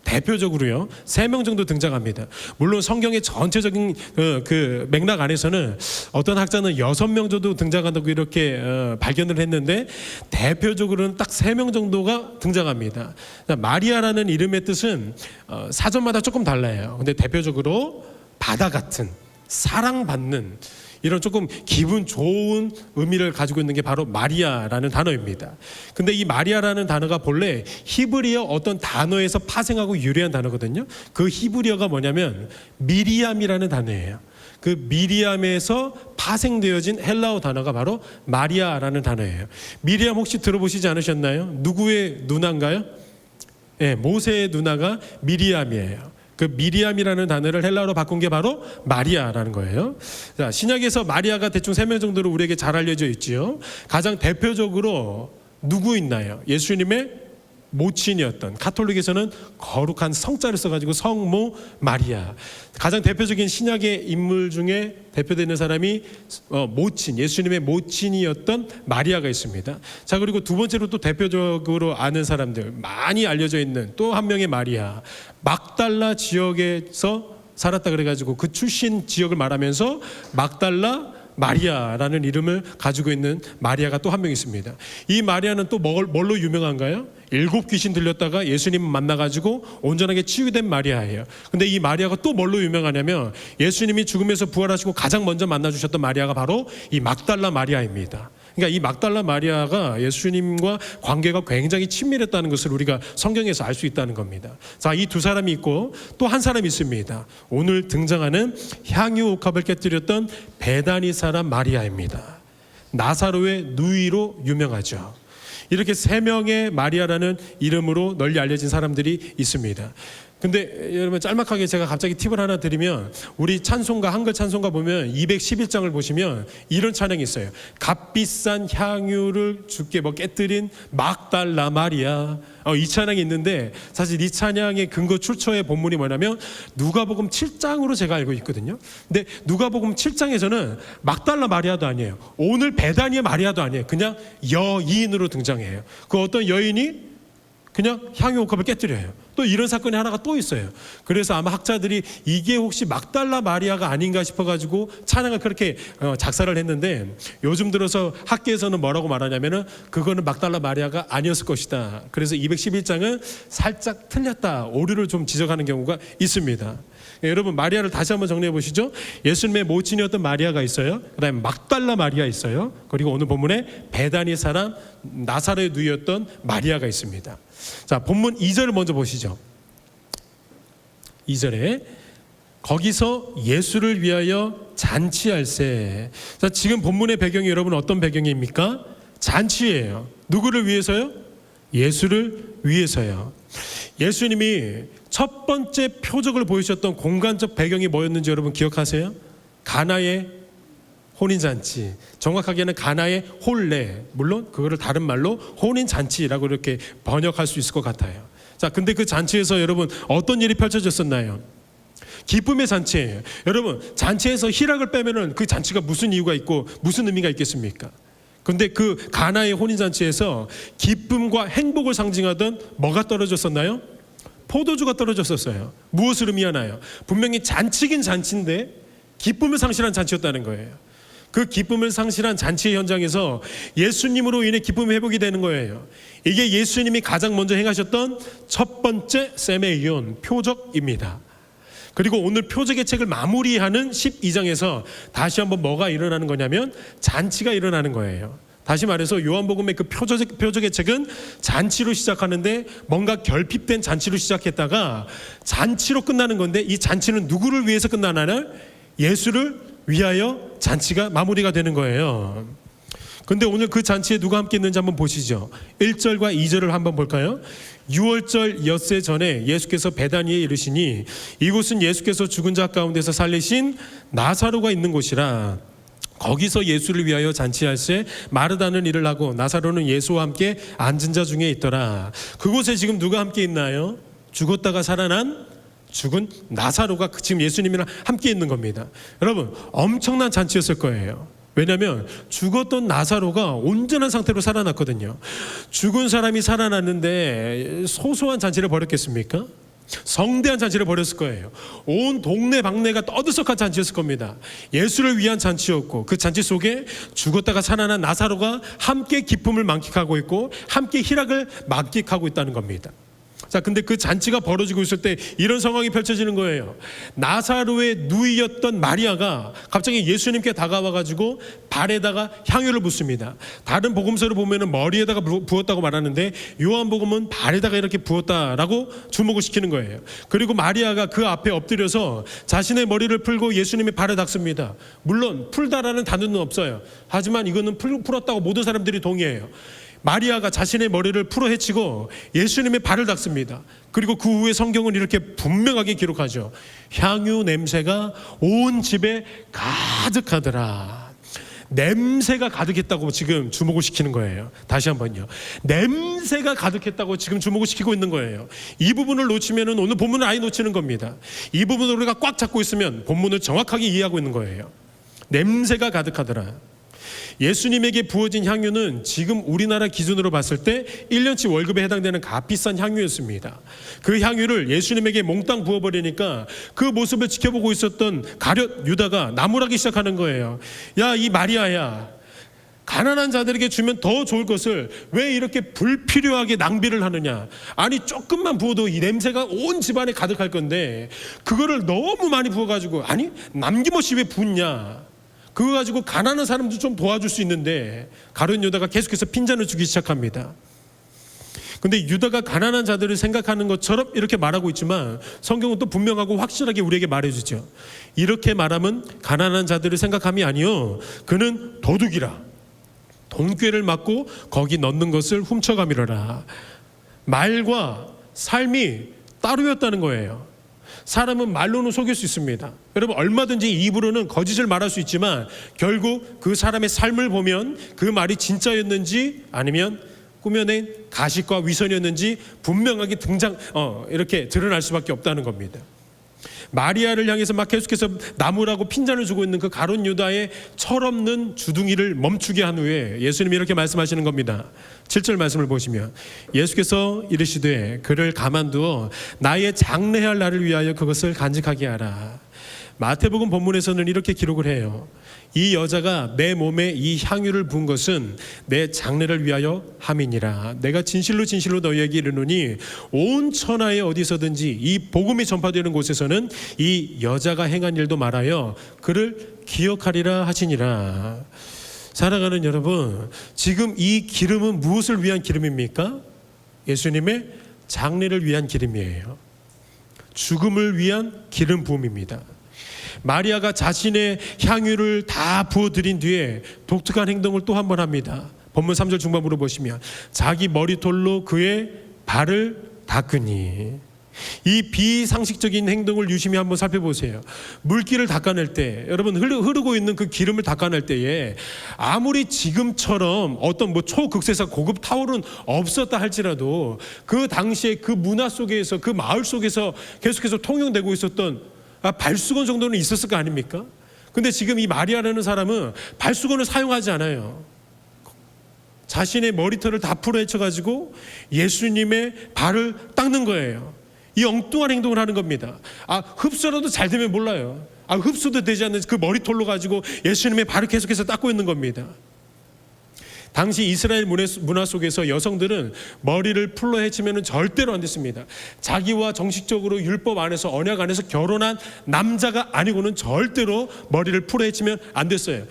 대표적으로요 3명 정도 등장합니다. 물론 성경의 전체적인 그 맥락 안에서는 어떤 학자는 6명 정도 등장한다고 이렇게 발견을 했는데, 대표적으로는 딱 3명 정도가 등장합니다. 마리아라는 이름의 뜻은 사전마다 조금 달라요. 근데 대표적으로 바다 같은, 사랑받는, 이런 조금 기분 좋은 의미를 가지고 있는 게 바로 마리아라는 단어입니다. 근데 이 마리아라는 단어가 본래 히브리어 어떤 단어에서 파생하고 유래한 단어거든요. 그 히브리어가 뭐냐면 미리암이라는 단어예요. 그 미리암에서 파생되어진 헬라어 단어가 바로 마리아라는 단어예요. 미리암 혹시 들어보시지 않으셨나요? 누구의 누나인가요? 네, 모세의 누나가 미리암이에요. 그 미리암이라는 단어를 헬라어로 바꾼 게 바로 마리아라는 거예요. 자, 신약에서 마리아가 대충 3명 정도로 우리에게 잘 알려져 있지요. 가장 대표적으로 누구 있나요? 예수님의 모친이었던, 가톨릭에서는 거룩한 성자를 써가지고 성모 마리아. 가장 대표적인 신약의 인물 중에 대표되는 사람이 모친, 예수님의 모친이었던 마리아가 있습니다. 자, 그리고 두 번째로 또 대표적으로 아는 사람들, 많이 알려져 있는 또 한 명의 마리아, 막달라 지역에서 살았다 그래가지고 그 출신 지역을 말하면서 막달라 마리아라는 이름을 가지고 있는 마리아가 또 한 명 있습니다. 이 마리아는 또 뭘로 유명한가요? 7 귀신 들렸다가 예수님 만나가지고 온전하게 치유된 마리아예요. 근데 이 마리아가 또 뭘로 유명하냐면 예수님이 죽음에서 부활하시고 가장 먼저 만나주셨던 마리아가 바로 이 막달라 마리아입니다. 그러니까 이 막달라 마리아가 예수님과 관계가 굉장히 친밀했다는 것을 우리가 성경에서 알 수 있다는 겁니다. 자, 이 두 사람이 있고 또 한 사람이 있습니다. 오늘 등장하는 향유 옥합을 깨뜨렸던 베다니 사람 마리아입니다. 나사로의 누이로 유명하죠. 이렇게 3명의 마리아라는 이름으로 널리 알려진 사람들이 있습니다. 근데 여러분 짤막하게 제가 갑자기 팁을 하나 드리면 우리 찬송가 한글 찬송가 보면 211장을 보시면 이런 찬양이 있어요. 값비싼 향유를 주께 깨뜨린 막달라 마리아. 이 찬양이 있는데 사실 이 찬양의 근거 출처의 본문이 뭐냐면 누가복음 7장으로 제가 알고 있거든요. 근데 누가복음 7장에서는 막달라 마리아도 아니에요. 오늘 베다니의 마리아도 아니에요. 그냥 여인으로 등장해요. 그 어떤 여인이 그냥 향유 옥합을 깨뜨려요. 또 이런 사건이 하나가 또 있어요. 그래서 아마 학자들이 이게 혹시 막달라 마리아가 아닌가 싶어가지고 찬양을 그렇게 작사를 했는데 요즘 들어서 학계에서는 뭐라고 말하냐면은 그거는 막달라 마리아가 아니었을 것이다. 그래서 211장은 살짝 틀렸다. 오류를 좀 지적하는 경우가 있습니다. 여러분 마리아를 다시 한번 정리해 보시죠. 예수님의 모친이었던 마리아가 있어요. 그 다음에 막달라 마리아 있어요. 그리고 오늘 본문에 베다니 사람 나사렛 누이였던 마리아가 있습니다. 자, 본문 2절을 먼저 보시죠. 2절에 거기서 예수를 위하여 잔치할세. 자, 지금 본문의 배경이 여러분 어떤 배경입니까? 잔치예요. 누구를 위해서요? 예수를 위해서요. 예수님이 첫 번째 표적을 보이셨던 공간적 배경이 뭐였는지 여러분 기억하세요? 가나의 혼인잔치, 정확하게는 가나의 홀례, 물론 그거를 다른 말로 혼인잔치라고 이렇게 번역할 수 있을 것 같아요. 자, 근데 그 잔치에서 여러분 어떤 일이 펼쳐졌었나요? 기쁨의 잔치예요. 여러분 잔치에서 희락을 빼면은 그 잔치가 무슨 이유가 있고 무슨 의미가 있겠습니까? 근데 그 가나의 혼인잔치에서 기쁨과 행복을 상징하던 뭐가 떨어졌었나요? 포도주가 떨어졌었어요. 무엇을 의미하나요? 분명히 잔치긴 잔치인데 기쁨을 상실한 잔치였다는 거예요. 그 기쁨을 상실한 잔치의 현장에서 예수님으로 인해 기쁨이 회복이 되는 거예요. 이게 예수님이 가장 먼저 행하셨던 첫 번째 세메이온 표적입니다. 그리고 오늘 표적의 책을 마무리하는 12장에서 다시 한번 뭐가 일어나는 거냐면 잔치가 일어나는 거예요. 다시 말해서 요한복음의 그 표적의 책은 잔치로 시작하는데 뭔가 결핍된 잔치로 시작했다가 잔치로 끝나는 건데 이 잔치는 누구를 위해서 끝나나요? 예수를 위하여 잔치가 마무리가 되는 거예요. 근데 오늘 그 잔치에 누가 함께 있는지 한번 보시죠. 1절과 2절을 한번 볼까요? 6월절 엿새 전에 예수께서 베다니에 이르시니 이곳은 예수께서 죽은 자 가운데서 살리신 나사로가 있는 곳이라. 거기서 예수를 위하여 잔치할세 마르다는 일을 하고 나사로는 예수와 함께 앉은 자 중에 있더라. 그곳에 지금 누가 함께 있나요? 죽었다가 살아난 죽은 나사로가 지금 예수님이랑 함께 있는 겁니다. 여러분 엄청난 잔치였을 거예요. 왜냐하면 죽었던 나사로가 온전한 상태로 살아났거든요. 죽은 사람이 살아났는데 소소한 잔치를 벌였겠습니까? 성대한 잔치를 벌였을 거예요. 온 동네 방네가 떠들썩한 잔치였을 겁니다. 예수를 위한 잔치였고 그 잔치 속에 죽었다가 살아난 나사로가 함께 기쁨을 만끽하고 있고 함께 희락을 만끽하고 있다는 겁니다. 자, 근데 그 잔치가 벌어지고 있을 때 이런 상황이 펼쳐지는 거예요. 나사로의 누이였던 마리아가 갑자기 예수님께 다가와가지고 발에다가 향유를 붓습니다. 다른 복음서를 보면은 머리에다가 부었다고 말하는데 요한복음은 발에다가 이렇게 부었다라고 주목을 시키는 거예요. 그리고 마리아가 그 앞에 엎드려서 자신의 머리를 풀고 예수님의 발에 닦습니다. 물론 풀다라는 단어는 없어요. 하지만 이거는 풀었다고 모든 사람들이 동의해요. 마리아가 자신의 머리를 풀어 헤치고 예수님의 발을 닦습니다. 그리고 그 후에 성경은 이렇게 분명하게 기록하죠. 향유 냄새가 온 집에 가득하더라. 냄새가 가득했다고 지금 주목을 시키는 거예요. 다시 한번요. 냄새가 가득했다고 지금 주목을 시키고 있는 거예요. 이 부분을 놓치면 오늘 본문을 아예 놓치는 겁니다. 이 부분을 우리가 꽉 잡고 있으면 본문을 정확하게 이해하고 있는 거예요. 냄새가 가득하더라. 예수님에게 부어진 향유는 지금 우리나라 기준으로 봤을 때 1년치 월급에 해당되는 값비싼 향유였습니다. 그 향유를 예수님에게 몽땅 부어버리니까 그 모습을 지켜보고 있었던 가룟 유다가 나무라기 시작하는 거예요. 야, 이 마리아야, 가난한 자들에게 주면 더 좋을 것을 왜 이렇게 불필요하게 낭비를 하느냐. 아니 조금만 부어도 이 냄새가 온 집안에 가득할 건데 그거를 너무 많이 부어가지고 아니 남김없이 왜 붓냐. 그거 가지고 가난한 사람도 좀 도와줄 수 있는데 가룟 유다가 계속해서 핀잔을 주기 시작합니다. 근데 유다가 가난한 자들을 생각하는 것처럼 이렇게 말하고 있지만 성경은 또 분명하고 확실하게 우리에게 말해주죠. 이렇게 말하면 가난한 자들을 생각함이 아니요 그는 도둑이라 돈꾀를 맞고 거기 넣는 것을 훔쳐가미러라. 말과 삶이 따로였다는 거예요. 사람은 말로는 속일 수 있습니다. 여러분, 얼마든지 입으로는 거짓을 말할 수 있지만 결국 그 사람의 삶을 보면 그 말이 진짜였는지 아니면 꾸며낸 가식과 위선이었는지 분명하게 이렇게 드러날 수밖에 없다는 겁니다. 마리아를 향해서 막 계속해서 나무라고 핀잔을 주고 있는 그 가룟 유다의 철없는 주둥이를 멈추게 한 후에 예수님이 이렇게 말씀하시는 겁니다. 7절 말씀을 보시면 예수께서 이르시되 그를 가만두어 나의 장래할 날을 위하여 그것을 간직하게 하라. 마태복음 본문에서는 이렇게 기록을 해요. 이 여자가 내 몸에 이 향유를 부은 것은 내 장래를 위하여 함이니라. 내가 진실로 진실로 너희에게 이르노니 온 천하에 어디서든지 이 복음이 전파되는 곳에서는 이 여자가 행한 일도 말하여 그를 기억하리라 하시니라. 사랑하는 여러분, 지금 이 기름은 무엇을 위한 기름입니까? 예수님의 장래를 위한 기름이에요. 죽음을 위한 기름 부음입니다. 마리아가 자신의 향유를 다 부어드린 뒤에 독특한 행동을 또 한 번 합니다. 본문 3절 중반부로 보시면 자기 머리털로 그의 발을 닦으니, 이 비상식적인 행동을 유심히 한번 살펴보세요. 물기를 닦아낼 때, 여러분 흐르고 있는 그 기름을 닦아낼 때에 아무리 지금처럼 어떤 초극세사 고급 타월은 없었다 할지라도 그 당시에 그 문화 속에서, 그 마을 속에서 계속해서 통용되고 있었던 발수건 정도는 있었을 거 아닙니까? 근데 지금 이 마리아라는 사람은 발수건을 사용하지 않아요. 자신의 머리털을 다 풀어헤쳐가지고 예수님의 발을 닦는 거예요. 이 엉뚱한 행동을 하는 겁니다. 흡수라도 잘 되면 몰라요. 흡수도 되지 않는 그 머리털로 가지고 예수님의 발을 계속해서 닦고 있는 겁니다. 당시 이스라엘 문화 속에서 여성들은 머리를 풀로 헤치면 절대로 안 됐습니다. 자기와 정식적으로 율법 안에서, 언약 안에서 결혼한 남자가 아니고는 절대로 머리를 풀어 헤치면 안 됐어요.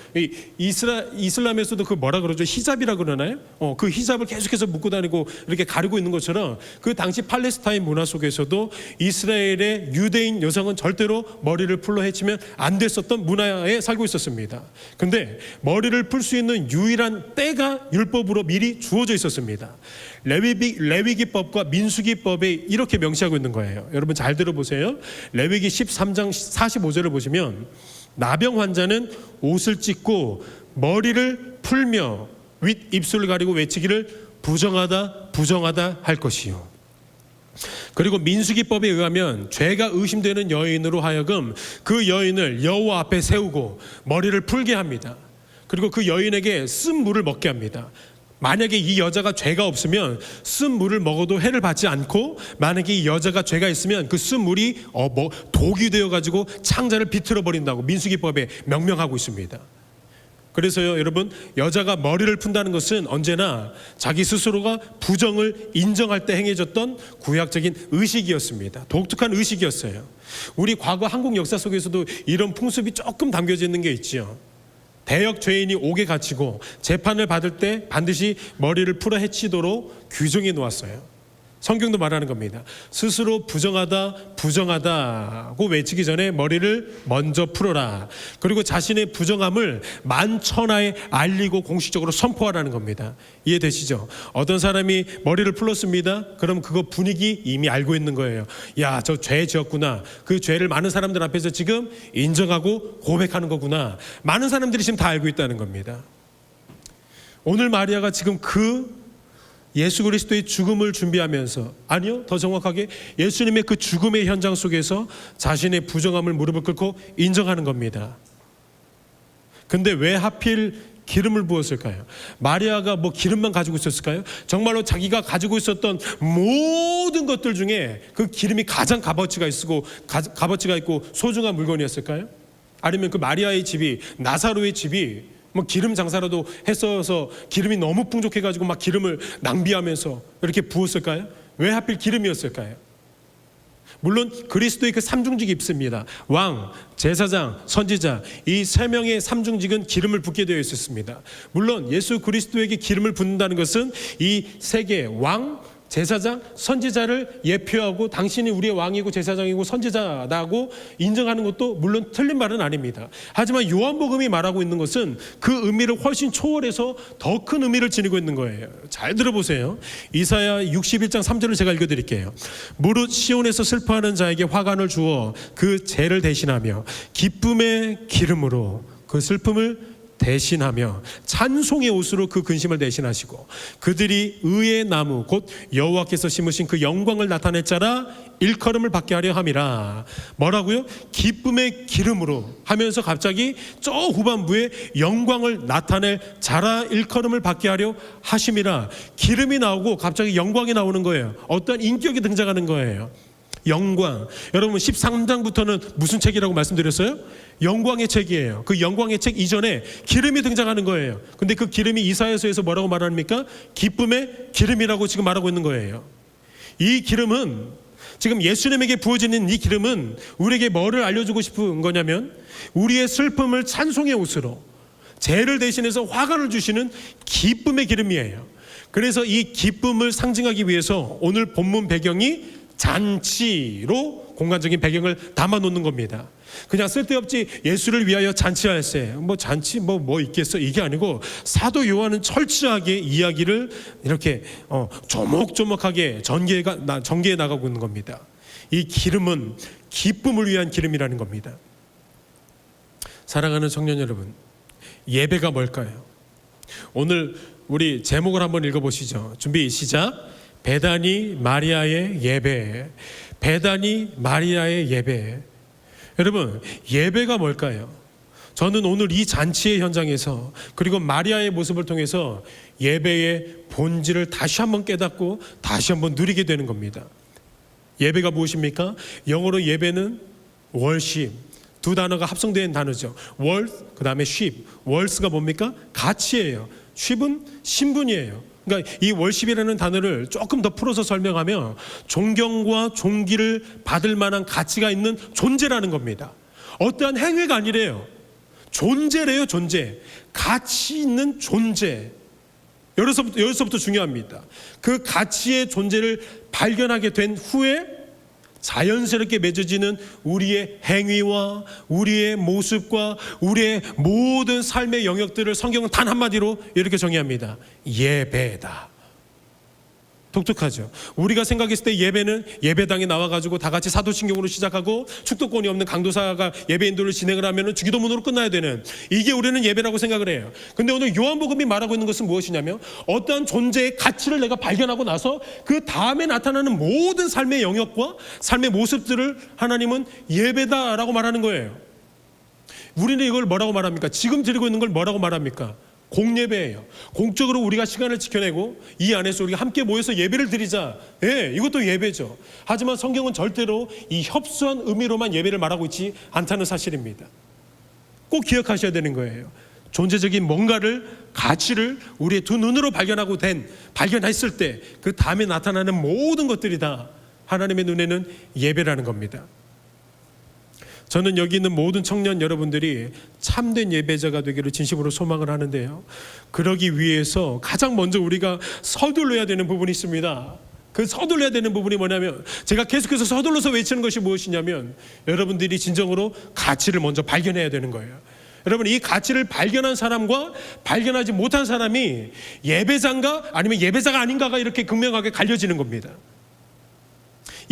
이슬람에서도 그 뭐라 그러죠? 히잡이라 그러나요? 그 히잡을 계속해서 묶고 다니고 이렇게 가리고 있는 것처럼 그 당시 팔레스타인 문화 속에서도 이스라엘의 유대인 여성은 절대로 머리를 풀로 헤치면 안 됐었던 문화에 살고 있었습니다. 근데 머리를 풀 수 있는 유일한 때가 율법으로 미리 주어져 있었습니다. 레위기법과 민수기법에 이렇게 명시하고 있는 거예요. 여러분 잘 들어보세요. 레위기 13장 45절을 보시면 나병 환자는 옷을 찢고 머리를 풀며 윗 입술을 가리고 외치기를 부정하다 부정하다 할 것이요. 그리고 민수기법에 의하면 죄가 의심되는 여인으로 하여금 그 여인을 여호와 앞에 세우고 머리를 풀게 합니다. 그리고 그 여인에게 쓴 물을 먹게 합니다. 만약에 이 여자가 죄가 없으면 쓴 물을 먹어도 해를 받지 않고, 만약에 이 여자가 죄가 있으면 그 쓴 물이 독이 되어가지고 창자를 비틀어 버린다고 민수기법에 명명하고 있습니다. 그래서요, 여러분, 여자가 머리를 푼다는 것은 언제나 자기 스스로가 부정을 인정할 때 행해졌던 구약적인 의식이었습니다. 독특한 의식이었어요. 우리 과거 한국 역사 속에서도 이런 풍습이 조금 담겨져 있는 게 있지요. 대역 죄인이 옥에 갇히고 재판을 받을 때 반드시 머리를 풀어 헤치도록 규정해 놓았어요. 성경도 말하는 겁니다. 스스로 부정하다고 외치기 전에 머리를 먼저 풀어라. 그리고 자신의 부정함을 만천하에 알리고 공식적으로 선포하라는 겁니다. 이해되시죠? 어떤 사람이 머리를 풀었습니다. 그럼 그거 분위기 이미 알고 있는 거예요. 야, 저 죄 지었구나. 그 죄를 많은 사람들 앞에서 지금 인정하고 고백하는 거구나. 많은 사람들이 지금 다 알고 있다는 겁니다. 오늘 마리아가 지금 그 예수 그리스도의 죽음을 준비하면서, 아니요, 더 정확하게 예수님의 그 죽음의 현장 속에서 자신의 부정함을 무릎을 꿇고 인정하는 겁니다. 근데 왜 하필 기름을 부었을까요? 마리아가 기름만 가지고 있었을까요? 정말로 자기가 가지고 있었던 모든 것들 중에 그 기름이 가장 값어치가 있고 소중한 물건이었을까요? 아니면 그 마리아의 집이, 나사로의 집이 기름 장사라도 했어서 기름이 너무 풍족해가지고 막 기름을 낭비하면서 이렇게 부었을까요? 왜 하필 기름이었을까요? 물론 그리스도의 그 삼중직이 있습니다. 왕, 제사장, 선지자, 이 세 명의 삼중직은 기름을 붓게 되어 있었습니다. 물론 예수 그리스도에게 기름을 붓는다는 것은 이 세 개, 왕, 제사장, 선지자를 예표하고 당신이 우리의 왕이고 제사장이고 선지자라고 인정하는 것도 물론 틀린 말은 아닙니다. 하지만 요한복음이 말하고 있는 것은 그 의미를 훨씬 초월해서 더 큰 의미를 지니고 있는 거예요. 잘 들어보세요. 이사야 61장 3절을 제가 읽어드릴게요. 무릇 시온에서 슬퍼하는 자에게 화관을 주어 그 죄를 대신하며 기쁨의 기름으로 그 슬픔을 대신하며 찬송의 옷으로 그 근심을 대신하시고 그들이 의의 나무 곧 여호와께서 심으신 그 영광을 나타낼 자라 일컬음을 받게 하려 함이라. 뭐라고요? 기쁨의 기름으로 하면서 갑자기 저 후반부에 영광을 나타낼 자라 일컬음을 받게 하려 하심이라. 기름이 나오고 갑자기 영광이 나오는 거예요. 어떤 인격이 등장하는 거예요. 영광. 여러분 13장부터는 무슨 책이라고 말씀드렸어요? 영광의 책이에요. 그 영광의 책 이전에 기름이 등장하는 거예요. 근데 그 기름이 이사야서에서 뭐라고 말합니까? 기쁨의 기름이라고 지금 말하고 있는 거예요. 이 기름은 지금 예수님에게 부어지는 이 기름은 우리에게 뭐를 알려주고 싶은 거냐면 우리의 슬픔을 찬송의 옷으로 죄를 대신해서 화관을 주시는 기쁨의 기름이에요. 그래서 이 기쁨을 상징하기 위해서 오늘 본문 배경이 잔치로 공간적인 배경을 담아 놓는 겁니다. 그냥 쓸데없이 예수를 위하여 잔치할세. 뭐 잔치 뭐 있겠어. 이게 아니고 사도 요한은 철저하게 이야기를 이렇게 조목조목하게 전개해 나가고 있는 겁니다. 이 기름은 기쁨을 위한 기름이라는 겁니다. 사랑하는 청년 여러분, 예배가 뭘까요? 오늘 우리 제목을 한번 읽어보시죠. 준비 시작. 베다니 마리아의 예배. 베다니 마리아의 예배. 여러분, 예배가 뭘까요? 저는 오늘 이 잔치의 현장에서 그리고 마리아의 모습을 통해서 예배의 본질을 다시 한번 깨닫고 다시 한번 누리게 되는 겁니다. 예배가 무엇입니까? 영어로 예배는 worship, 두 단어가 합성된 단어죠. worth, 그 다음에 sheep. worth가 뭡니까? 가치예요. sheep은 신분이에요. 그러니까 이 월십이라는 단어를 조금 더 풀어서 설명하면 존경과 존귀를 받을 만한 가치가 있는 존재라는 겁니다. 어떠한 행위가 아니래요. 존재래요. 존재. 가치 있는 존재. 여기서부터 중요합니다. 그 가치의 존재를 발견하게 된 후에 자연스럽게 맺어지는 우리의 행위와 우리의 모습과 우리의 모든 삶의 영역들을 성경은 단 한마디로 이렇게 정의합니다. 예배다. 독특하죠. 우리가 생각했을 때 예배는 예배당에 나와가지고 다 같이 사도신경으로 시작하고 축도권이 없는 강도사가 예배 인도를 진행을 하면 주기도문으로 끝나야 되는, 이게 우리는 예배라고 생각을 해요. 근데 오늘 요한복음이 말하고 있는 것은 무엇이냐면 어떠한 존재의 가치를 내가 발견하고 나서 그 다음에 나타나는 모든 삶의 영역과 삶의 모습들을 하나님은 예배다라고 말하는 거예요. 우리는 이걸 뭐라고 말합니까? 지금 드리고 있는 걸 뭐라고 말합니까? 공예배예요. 공적으로 우리가 시간을 지켜내고 이 안에서 우리가 함께 모여서 예배를 드리자. 예, 이것도 예배죠. 하지만 성경은 절대로 이 협소한 의미로만 예배를 말하고 있지 않다는 사실입니다. 꼭 기억하셔야 되는 거예요. 존재적인 뭔가를, 가치를 우리의 두 눈으로 발견했을 때 그 다음에 나타나는 모든 것들이 다 하나님의 눈에는 예배라는 겁니다. 저는 여기 있는 모든 청년 여러분들이 참된 예배자가 되기를 진심으로 소망을 하는데요. 그러기 위해서 가장 먼저 우리가 서둘러야 되는 부분이 있습니다. 그 서둘러야 되는 부분이 뭐냐면, 제가 계속해서 서둘러서 외치는 것이 무엇이냐면, 여러분들이 진정으로 가치를 먼저 발견해야 되는 거예요. 여러분, 이 가치를 발견한 사람과 발견하지 못한 사람이 예배자인가 아니면 예배자가 아닌가가 이렇게 극명하게 갈려지는 겁니다.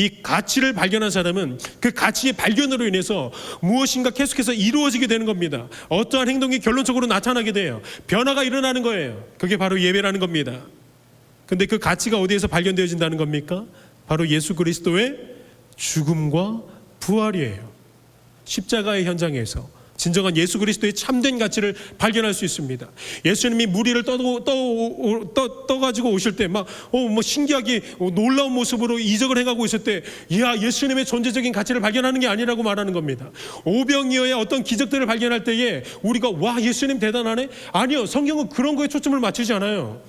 이 가치를 발견한 사람은 그 가치의 발견으로 인해서 무엇인가 계속해서 이루어지게 되는 겁니다. 어떠한 행동이 결론적으로 나타나게 돼요. 변화가 일어나는 거예요. 그게 바로 예배라는 겁니다. 근데 그 가치가 어디에서 발견되어진다는 겁니까? 바로 예수 그리스도의 죽음과 부활이에요. 십자가의 현장에서 진정한 예수 그리스도의 참된 가치를 발견할 수 있습니다. 예수님이 무리를 떠가지고 오실 때 막 신기하게 놀라운 모습으로 이적을 행하고 있을 때, 예수님의 존재적인 가치를 발견하는 게 아니라고 말하는 겁니다. 오병이어의 어떤 기적들을 발견할 때에 우리가 와, 예수님 대단하네? 아니요, 성경은 그런 거에 초점을 맞추지 않아요.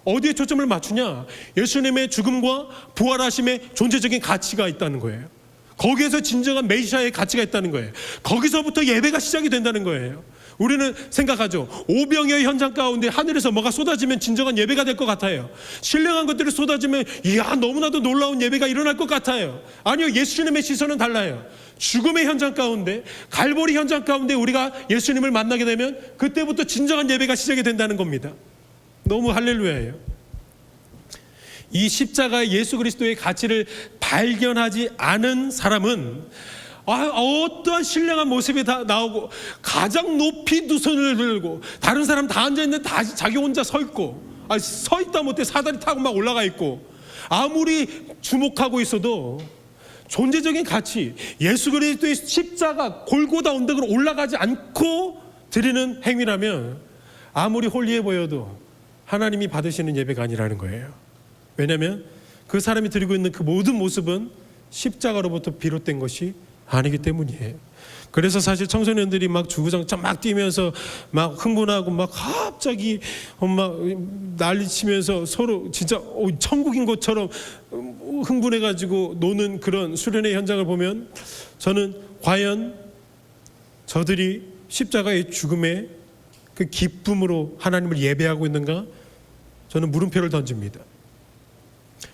어디에 초점을 맞추냐? 예수님의 죽음과 부활하심의 존재적인 가치가 있다는 거예요. 거기에서 진정한 메시아의 가치가 있다는 거예요. 거기서부터 예배가 시작이 된다는 거예요. 우리는 생각하죠. 오병이의 현장 가운데 하늘에서 뭐가 쏟아지면 진정한 예배가 될 것 같아요. 신령한 것들이 쏟아지면 이야 너무나도 놀라운 예배가 일어날 것 같아요. 아니요, 예수님의 시선은 달라요. 죽음의 현장 가운데, 갈보리 현장 가운데 우리가 예수님을 만나게 되면 그때부터 진정한 예배가 시작이 된다는 겁니다. 너무 할렐루야예요. 이 십자가의 예수 그리스도의 가치를 발견하지 않은 사람은 어떠한 신령한 모습이 다 나오고 가장 높이 두 손을 들고 다른 사람 다 앉아있는데 다 자기 혼자 서 있고, 서 있다 못해 사다리 타고 막 올라가 있고, 아무리 주목하고 있어도 존재적인 가치, 예수 그리스도의 십자가 골고다 언덕으로 올라가지 않고 드리는 행위라면 아무리 홀리해 보여도 하나님이 받으시는 예배가 아니라는 거예요. 왜냐하면 그 사람이 드리고 있는 그 모든 모습은 십자가로부터 비롯된 것이 아니기 때문이에요. 그래서 사실 청소년들이 막 주구장창 막 뛰면서 막 흥분하고 막 갑자기 막 난리치면서 서로 진짜 천국인 것처럼 흥분해가지고 노는 그런 수련의 현장을 보면 저는 과연 저들이 십자가의 죽음의 그 기쁨으로 하나님을 예배하고 있는가? 저는 물음표를 던집니다.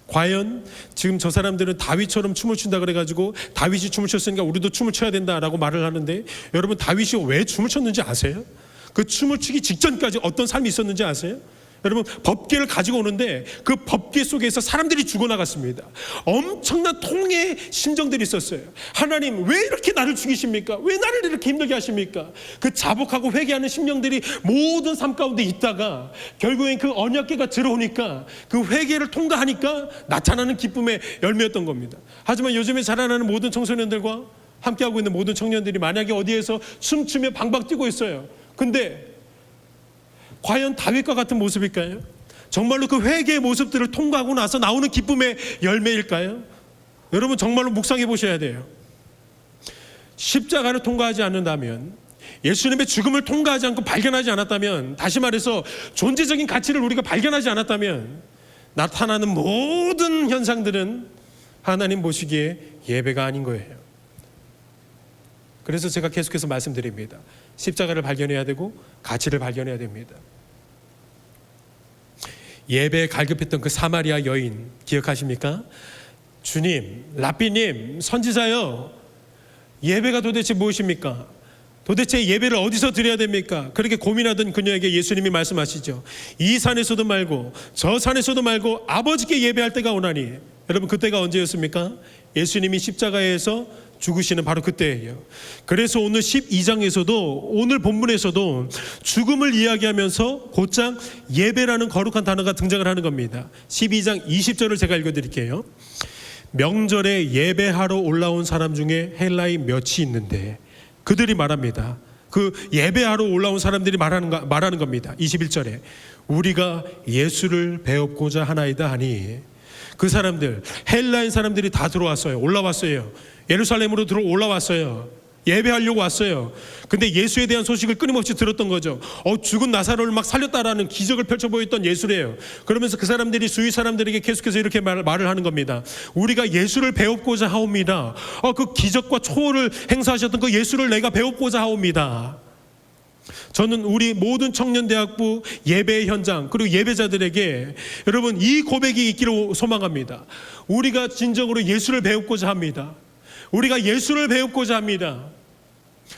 과연 지금 저 사람들은 다윗처럼 춤을 춘다 그래가지고 다윗이 춤을 췄으니까 우리도 춤을 춰야 된다라고 말을 하는데, 여러분 다윗이 왜 춤을 췄는지 아세요? 그 춤을 추기 직전까지 어떤 삶이 있었는지 아세요? 여러분 법궤를 가지고 오는데 그 법궤 속에서 사람들이 죽어나갔습니다. 엄청난 통의 심정들이 있었어요. 하나님 왜 이렇게 나를 죽이십니까? 왜 나를 이렇게 힘들게 하십니까? 그 자복하고 회개하는 심령들이 모든 삶 가운데 있다가 결국엔 그 언약궤가 들어오니까 그 회개를 통과하니까 나타나는 기쁨의 열매였던 겁니다. 하지만 요즘에 자라나는 모든 청소년들과 함께하고 있는 모든 청년들이 만약에 어디에서 춤추며 방방 뛰고 있어요. 근데 과연 다윗과 같은 모습일까요? 정말로 그 회개의 모습들을 통과하고 나서 나오는 기쁨의 열매일까요? 여러분 정말로 묵상해 보셔야 돼요. 십자가를 통과하지 않는다면, 예수님의 죽음을 통과하지 않고 발견하지 않았다면, 다시 말해서 존재적인 가치를 우리가 발견하지 않았다면 나타나는 모든 현상들은 하나님 보시기에 예배가 아닌 거예요. 그래서 제가 계속해서 말씀드립니다. 십자가를 발견해야 되고 가치를 발견해야 됩니다. 예배에 갈급했던 그 사마리아 여인 기억하십니까? 주님, 랍비님, 선지자요, 예배가 도대체 무엇입니까? 도대체 예배를 어디서 드려야 됩니까? 그렇게 고민하던 그녀에게 예수님이 말씀하시죠. 이 산에서도 말고 저 산에서도 말고 아버지께 예배할 때가 오나니. 여러분 그때가 언제였습니까? 예수님이 십자가에서 죽으시는 바로 그때예요. 그래서 오늘 12장에서도, 오늘 본문에서도 죽음을 이야기하면서 곧장 예배라는 거룩한 단어가 등장을 하는 겁니다. 12장 20절을 제가 읽어드릴게요. 명절에 예배하러 올라온 사람 중에 헬라인 몇이 있는데 그들이 말합니다. 그 예배하러 올라온 사람들이 말하는 겁니다. 21절에 우리가 예수를 배웁고자 하나이다 하니, 그 사람들 헬라인 사람들이 다 들어왔어요. 올라왔어요. 예루살렘으로 올라왔어요. 예배하려고 왔어요. 근데 예수에 대한 소식을 끊임없이 들었던 거죠. 죽은 나사로를 막 살렸다라는 기적을 펼쳐 보였던 예수래요. 그러면서 그 사람들이 주위 사람들에게 계속해서 이렇게 말을 하는 겁니다. 우리가 예수를 배웁고자 하옵니다. 그 기적과 초월을 행사하셨던 그 예수를 내가 배웁고자 하옵니다. 저는 우리 모든 청년대학부 예배 현장 그리고 예배자들에게 여러분 이 고백이 있기를 소망합니다. 우리가 진정으로 예수를 배우고자 합니다. 우리가 예수를 배우고자 합니다.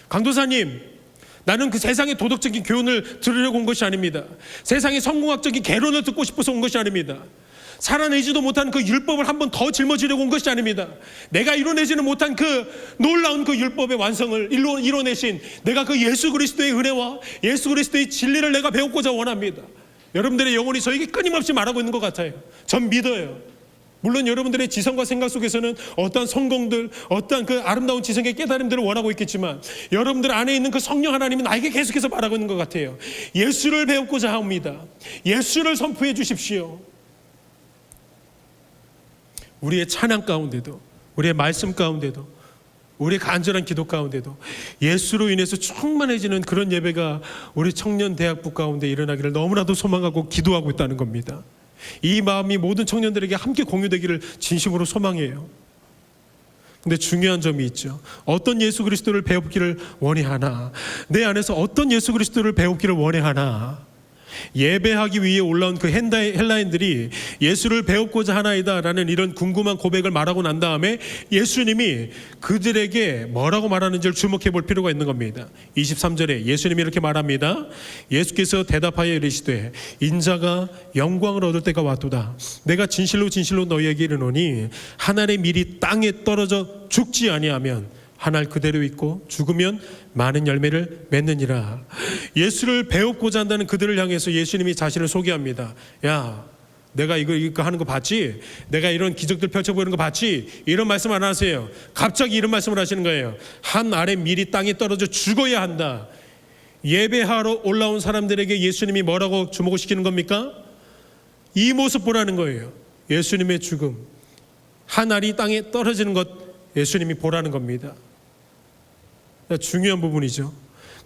강도사님, 나는 그 세상의 도덕적인 교훈을 들으려고 온 것이 아닙니다. 세상의 성공학적인 개론을 듣고 싶어서 온 것이 아닙니다. 살아내지도 못한 그 율법을 한 번 더 짊어지려고 온 것이 아닙니다. 내가 이뤄내지는 못한 그 놀라운 그 율법의 완성을 이뤄내신 내가 그 예수 그리스도의 은혜와 예수 그리스도의 진리를 내가 배우고자 원합니다. 여러분들의 영혼이 저에게 끊임없이 말하고 있는 것 같아요. 전 믿어요. 물론 여러분들의 지성과 생각 속에서는 어떠한 성공들, 어떠한 그 아름다운 지성의 깨달음들을 원하고 있겠지만 여러분들 안에 있는 그 성령 하나님이 나에게 계속해서 말하고 있는 것 같아요. 예수를 배우고자 합니다. 예수를 선포해 주십시오. 우리의 찬양 가운데도, 우리의 말씀 가운데도, 우리의 간절한 기도 가운데도 예수로 인해서 충만해지는 그런 예배가 우리 청년대학부 가운데 일어나기를 너무나도 소망하고 기도하고 있다는 겁니다. 이 마음이 모든 청년들에게 함께 공유되기를 진심으로 소망해요. 근데 중요한 점이 있죠. 어떤 예수 그리스도를 배우기를 원해하나? 내 안에서 어떤 예수 그리스도를 배우기를 원해하나? 예배하기 위해 올라온 그 헬라인들이 예수를 배우고자 하나이다라는 이런 궁금한 고백을 말하고 난 다음에 예수님이 그들에게 뭐라고 말하는지를 주목해 볼 필요가 있는 겁니다. 23절에 예수님이 이렇게 말합니다. 예수께서 대답하여 이르시되 인자가 영광을 얻을 때가 왔도다. 내가 진실로 진실로 너희에게 이르노니 한 알의 밀이 땅에 떨어져 죽지 아니하면 한 알 그대로 있고 죽으면 많은 열매를 맺느니라. 예수를 배우고자 한다는 그들을 향해서 예수님이 자신을 소개합니다. 야, 내가 이거 하는 거 봤지? 내가 이런 기적들 펼쳐보이는 거 봤지? 이런 말씀 안 하세요. 갑자기 이런 말씀을 하시는 거예요. 한 알의 밀이 땅에 떨어져 죽어야 한다. 예배하러 올라온 사람들에게 예수님이 뭐라고 주목을 시키는 겁니까? 이 모습 보라는 거예요. 예수님의 죽음, 한 알이 땅에 떨어지는 것 예수님이 보라는 겁니다. 중요한 부분이죠.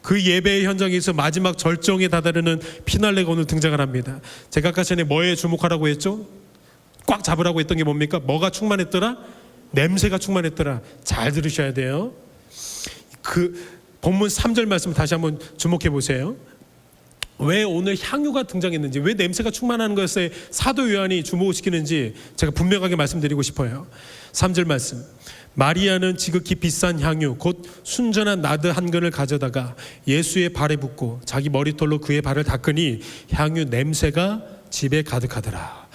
그 예배의 현장에서 마지막 절정에 다다르는 피날레가 오늘 등장을 합니다. 제가 아까 전에 뭐에 주목하라고 했죠? 꽉 잡으라고 했던 게 뭡니까? 뭐가 충만했더라? 냄새가 충만했더라. 잘 들으셔야 돼요. 그 본문 3절 말씀 다시 한번 주목해 보세요. 왜 오늘 향유가 등장했는지, 왜 냄새가 충만한 것에 사도 요한이 주목을 시키는지 제가 분명하게 말씀드리고 싶어요. 3절 말씀. 마리아는 지극히 비싼 향유 곧 순전한 나드 한 근을 가져다가 예수의 발에 붓고 자기 머리털로 그의 발을 닦으니 향유 냄새가 집에 가득하더라.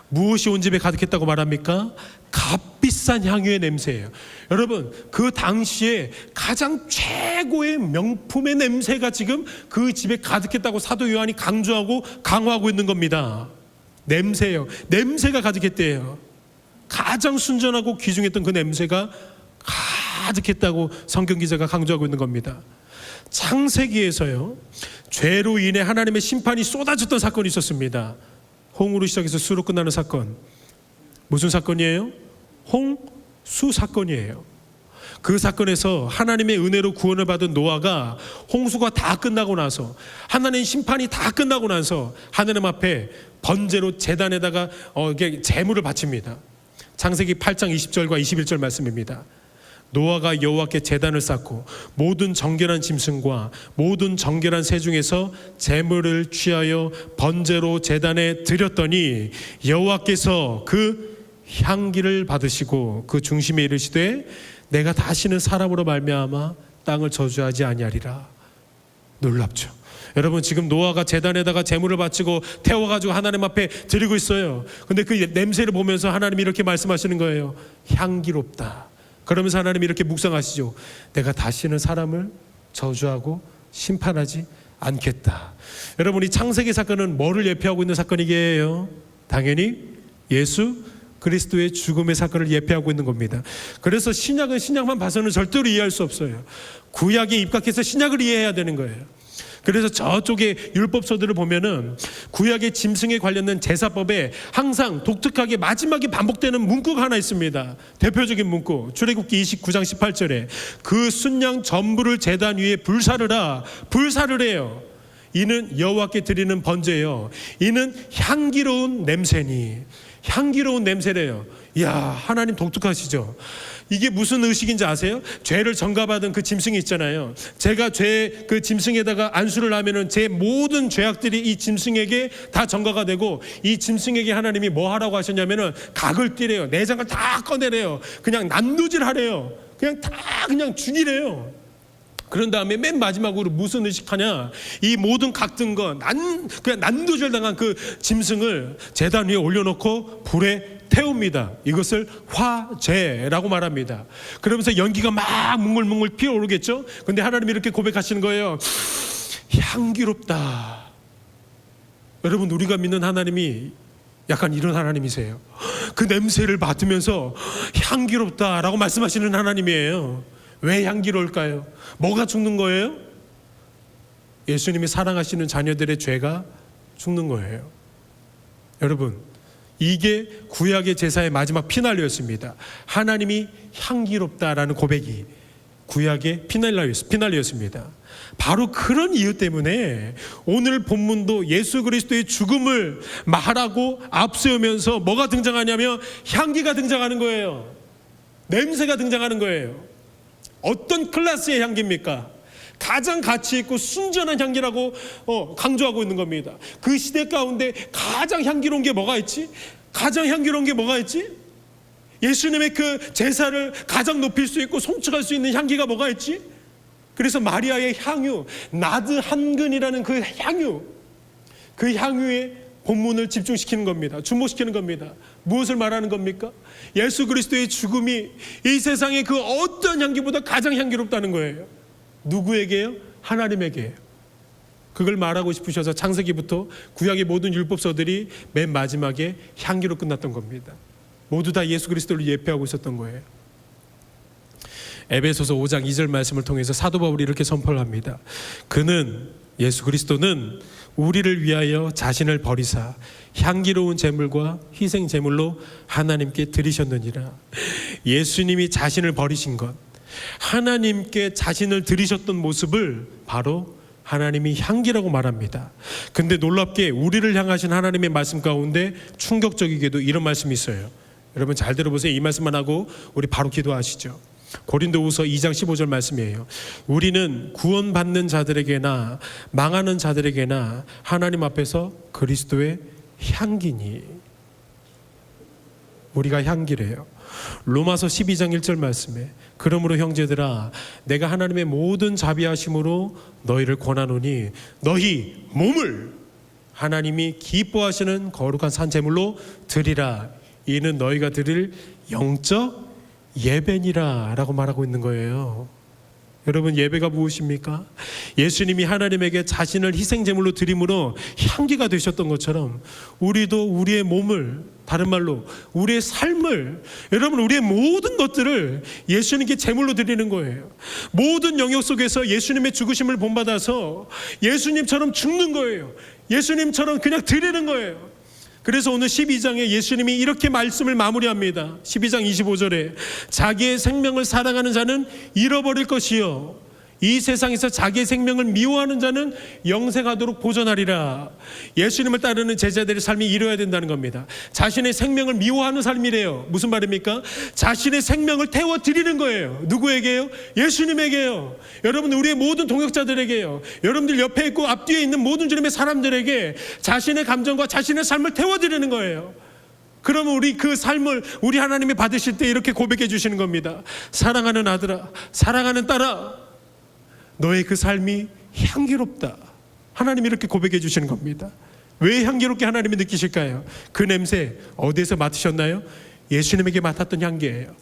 무엇이 온 집에 가득했다고 말합니까? 값비싼 향유의 냄새예요. 여러분, 그 당시에 가장 최고의 명품의 냄새가 지금 그 집에 가득했다고 사도 요한이 강조하고 강화하고 있는 겁니다. 냄새예요. 냄새가 가득했대요. 가장 순전하고 귀중했던 그 냄새가 가득했다고 성경 기자가 강조하고 있는 겁니다. 창세기에서요, 죄로 인해 하나님의 심판이 쏟아졌던 사건이 있었습니다. 홍으로 시작해서 수로 끝나는 사건. 무슨 사건이에요? 홍수 사건이에요. 그 사건에서 하나님의 은혜로 구원을 받은 노아가 홍수가 다 끝나고 나서, 하나님의 심판이 다 끝나고 나서 하나님 앞에 번제로 제단에다가 제물을 바칩니다. 창세기 8장 20절과 21절 말씀입니다. 노아가 여호와께 제단을 쌓고 모든 정결한 짐승과 모든 정결한 새 중에서 제물을 취하여 번제로 제단에 드렸더니 여호와께서 그 향기를 받으시고 그 중심에 이르시되 내가 다시는 사람으로 말미암아 땅을 저주하지 아니하리라. 놀랍죠. 여러분, 지금 노아가 제단에다가 제물을 바치고 태워가지고 하나님 앞에 드리고 있어요. 근데 그 냄새를 보면서 하나님이 이렇게 말씀하시는 거예요. 향기롭다. 그러면서 하나님이 이렇게 묵상하시죠. 내가 다시는 사람을 저주하고 심판하지 않겠다. 여러분, 이 창세기 사건은 뭐를 예표하고 있는 사건이게요? 당연히 예수 그리스도의 죽음의 사건을 예표하고 있는 겁니다. 그래서 신약은 신약만 봐서는 절대로 이해할 수 없어요. 구약에 입각해서 신약을 이해해야 되는 거예요. 그래서 저쪽에 율법서들을 보면은 구약의 짐승에 관련된 제사법에 항상 독특하게 마지막에 반복되는 문구가 하나 있습니다. 대표적인 문구, 출애굽기 29장 18절에 그 순양 전부를 제단 위에 불사르라. 불사를 해요. 이는 여호와께 드리는 번제예요. 이는 향기로운 냄새니. 향기로운 냄새래요. 이야, 하나님 독특하시죠. 이게 무슨 의식인지 아세요? 죄를 전가받은 그 짐승이 있잖아요. 제가 그 짐승에다가 안수를 하면은 제 모든 죄악들이 이 짐승에게 다 전가가 되고, 이 짐승에게 하나님이 뭐 하라고 하셨냐면은 각을 띠래요. 내장을 다 꺼내래요. 그냥 난도질 하래요. 그냥 죽이래요. 그런 다음에 맨 마지막으로 무슨 의식하냐? 이 모든 각든 거 그냥 난도질 당한 그 짐승을 제단 위에 올려놓고 불에 태웁니다. 이것을 화제라고 말합니다. 그러면서 연기가 막 뭉글뭉글 피어오르겠죠. 근데 하나님이 이렇게 고백하시는 거예요. 향기롭다. 여러분, 우리가 믿는 하나님이 약간 이런 하나님이세요. 그 냄새를 맡으면서 향기롭다라고 말씀하시는 하나님이에요. 왜 향기로울까요? 뭐가 죽는 거예요? 예수님이 사랑하시는 자녀들의 죄가 죽는 거예요. 여러분, 이게 구약의 제사의 마지막 피날레였습니다. 하나님이 향기롭다라는 고백이 구약의 피날레였습니다. 바로 그런 이유 때문에 오늘 본문도 예수 그리스도의 죽음을 말하고 앞세우면서 뭐가 등장하냐면 향기가 등장하는 거예요. 냄새가 등장하는 거예요. 어떤 클래스의 향기입니까? 가장 가치 있고 순전한 향기라고 강조하고 있는 겁니다. 그 시대 가운데 가장 향기로운 게 뭐가 있지? 가장 향기로운 게 뭐가 있지? 예수님의 그 제사를 가장 높일 수 있고 송축할 수 있는 향기가 뭐가 있지? 그래서 마리아의 향유, 나드 한근이라는 그 향유의 본문을 집중시키는 겁니다. 주목시키는 겁니다. 무엇을 말하는 겁니까? 예수 그리스도의 죽음이 이 세상의 그 어떤 향기보다 가장 향기롭다는 거예요. 누구에게요? 하나님에게요. 그걸 말하고 싶으셔서 창세기부터 구약의 모든 율법서들이 맨 마지막에 향기로 끝났던 겁니다. 모두 다 예수 그리스도를 예표하고 있었던 거예요. 에베소서 5장 2절 말씀을 통해서 사도 바울이 이렇게 선포를 합니다. 그는, 예수 그리스도는 우리를 위하여 자신을 버리사 향기로운 제물과 희생 제물로 하나님께 드리셨느니라. 예수님이 자신을 버리신 것, 하나님께 자신을 드리셨던 모습을 바로 하나님이 향기라고 말합니다. 근데 놀랍게 우리를 향하신 하나님의 말씀 가운데 충격적이게도 이런 말씀이 있어요. 여러분 잘 들어보세요. 이 말씀만 하고 우리 바로 기도하시죠. 고린도후서 2장 15절 말씀이에요. 우리는 구원받는 자들에게나 망하는 자들에게나 하나님 앞에서 그리스도의 향기니. 우리가 향기래요. 로마서 12장 1절 말씀에 그러므로 형제들아 내가 하나님의 모든 자비하심으로 너희를 권하노니 너희 몸을 하나님이 기뻐하시는 거룩한 산제물로 드리라. 이는 너희가 드릴 영적 예배니라 라고 말하고 있는 거예요. 여러분 예배가 무엇입니까? 예수님이 하나님에게 자신을 희생제물로 드림으로 향기가 되셨던 것처럼 우리도 우리의 몸을, 다른 말로 우리의 삶을, 여러분 우리의 모든 것들을 예수님께 제물로 드리는 거예요. 모든 영역 속에서 예수님의 죽으심을 본받아서 예수님처럼 죽는 거예요. 예수님처럼 그냥 드리는 거예요. 그래서 오늘 12장에 예수님이 이렇게 말씀을 마무리합니다. 12장 25절에 자기의 생명을 사랑하는 자는 잃어버릴 것이요 이 세상에서 자기의 생명을 미워하는 자는 영생하도록 보존하리라. 예수님을 따르는 제자들의 삶이 이뤄야 된다는 겁니다. 자신의 생명을 미워하는 삶이래요. 무슨 말입니까? 자신의 생명을 태워드리는 거예요. 누구에게요? 예수님에게요. 여러분 우리의 모든 동역자들에게요. 여러분들 옆에 있고 앞뒤에 있는 모든 주님의 사람들에게 자신의 감정과 자신의 삶을 태워드리는 거예요. 그러면 우리 그 삶을 우리 하나님이 받으실 때 이렇게 고백해 주시는 겁니다. 사랑하는 아들아, 사랑하는 딸아, 너의 그 삶이 향기롭다. 하나님이 이렇게 고백해 주시는 겁니다. 왜 향기롭게 하나님이 느끼실까요? 그 냄새 어디에서 맡으셨나요? 예수님에게 맡았던 향기예요.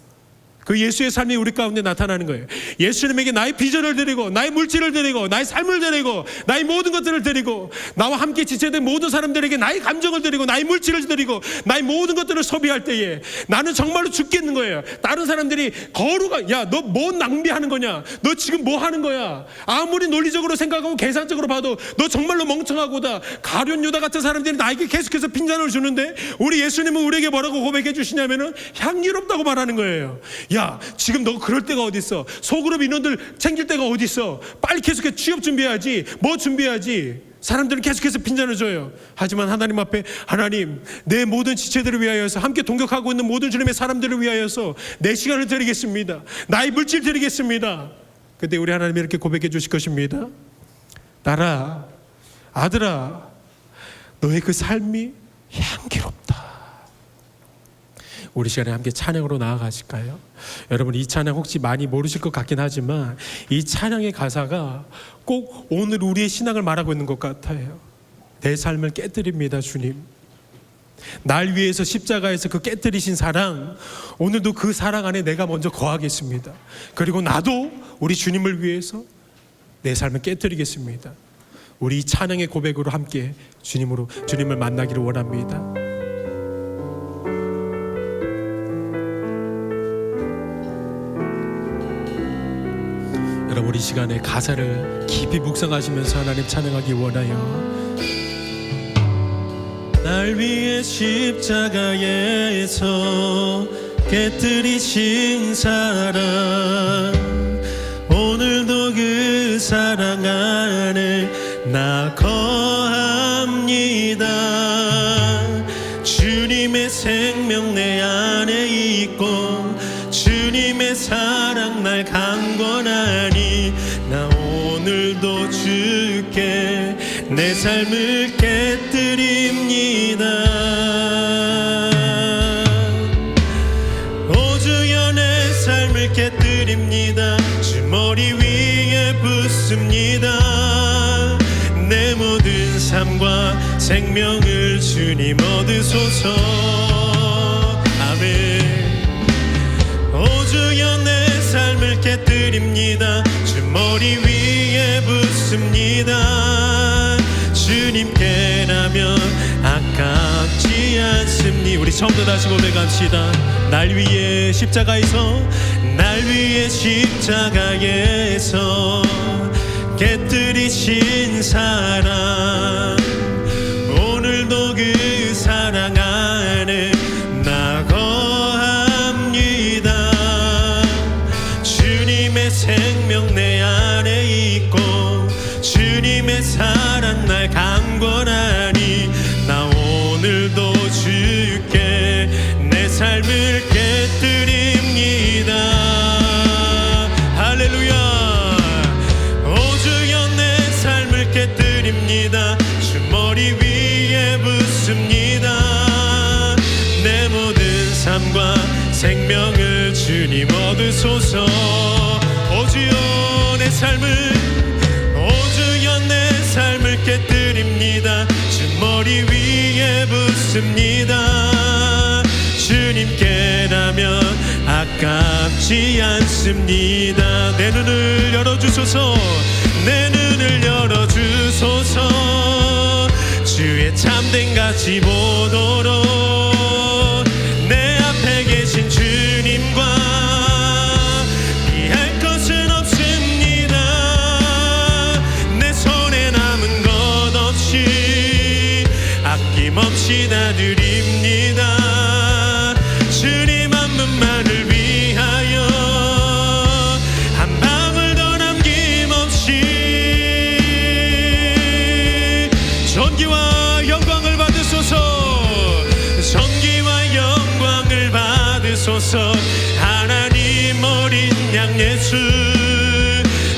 그 예수의 삶이 우리 가운데 나타나는 거예요. 예수님에게 나의 비전을 드리고 나의 물질을 드리고 나의 삶을 드리고 나의 모든 것들을 드리고 나와 함께 지체된 모든 사람들에게 나의 감정을 드리고 나의 물질을 드리고 나의 모든 것들을 소비할 때에 나는 정말로 죽겠는 거예요. 다른 사람들이 거루가 야 너 뭐 낭비하는 거냐, 너 지금 뭐 하는 거야, 아무리 논리적으로 생각하고 계산적으로 봐도 너 정말로 멍청하고다. 가룟 유다 같은 사람들이 나에게 계속해서 빈잔을 주는데 우리 예수님은 우리에게 뭐라고 고백해 주시냐면은 향기롭다고 말하는 거예요. 야 지금 너 그럴 때가 어딨어, 소그룹 인원들 챙길 때가 어딨어, 빨리 계속해서 취업 준비해야지, 뭐 준비해야지. 사람들은 계속해서 빈잔을 줘요. 하지만 하나님 앞에 하나님 내 모든 지체들을 위하여서 함께 동역하고 있는 모든 주님의 사람들을 위하여서 내 시간을 드리겠습니다. 나의 물질 드리겠습니다. 그때 우리 하나님이 이렇게 고백해 주실 것입니다. 딸아, 아들아, 너의 그 삶이 향기롭다. 우리 시간에 함께 찬양으로 나아가실까요? 여러분 이 찬양 혹시 많이 모르실 것 같긴 하지만 이 찬양의 가사가 꼭 오늘 우리의 신앙을 말하고 있는 것 같아요. 내 삶을 깨뜨립니다 주님. 날 위해서 십자가에서 그 깨뜨리신 사랑, 오늘도 그 사랑 안에 내가 먼저 거하겠습니다. 그리고 나도 우리 주님을 위해서 내 삶을 깨뜨리겠습니다. 우리 이 찬양의 고백으로 함께 주님을 만나기를 원합니다. 여러분 우리 시간에 가사를 깊이 묵상하시면서 하나님 찬양하기 원하여. 날 위해 십자가에서 깨뜨리신 사랑, 오늘도 그 사랑 안에 나 거합니다. 주님의 생명 내 안에 있고 주님 주님의 사랑 날 강권하니 나 오늘도 주께 내 삶을 깨뜨립니다. 오 주여 내 삶을 깨뜨립니다. 주 머리 위에 붓습니다. 내 모든 삶과 생명을 주님 얻으소서. 아멘. 오 주여 내 삶을 깨뜨립니다. 주 머리 위에 붓습니다. 주님께라면 아깝지 않습니다. 우리 처음부터 다시 고백합시다. 날 위해 십자가에서 날 위해 십자가에서 깨뜨리신 사랑 오늘도 그 사랑 안에 나 거합니다. 주님의 생명 내 안에 있고 주님의 사랑 날 강권하니 나 오늘도 주께 내 삶을 깨뜨립니다. 할렐루야. 깨뜨립니다. 주 머리 위에 붓습니다. 내 모든 삶과 생명을 주님 얻으소서. 오 주여 내 삶을 오 주여 내 삶을 깨뜨립니다. 주 머리 위에 붓습니다. 주님께라면 아깝지 않습니다. 내 눈을 열어주소서. 내 눈을 열어주소서. 주의 참된 가치 보도록 내 앞에 계신 주님과 피할 것은 없습니다. 내 손에 남은 것 없이 아낌없이 다 드립니다. 주님 한 분만을 위하여 한 방울 더 남김없이 전기와 영광을 받으소서. 전기와 영광을 받으소서. 하나님 어린 양 예수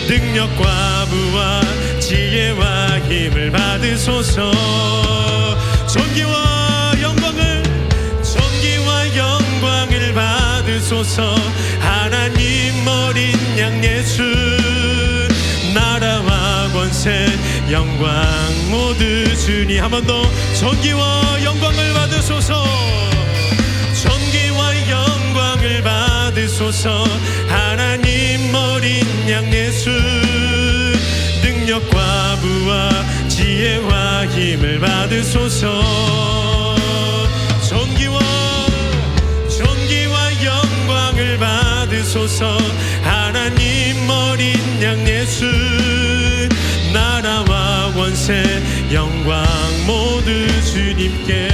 능력과 부와 지혜와 힘을 받으소서. 전기와 영광을 받으소서. 하나님 어린 양 예수 나라와 권세 영광 모두 주님. 한 번 더. 전기와 영광을 받으소서. 전기와 영광을 받으소서. 하나님 어린 양 예수 능력과 부와 지혜와 힘을 받으소서. 전기와 영광을 받으소서. 하나님 어린 양 예수 나라와 권세 영광 모두 주님께.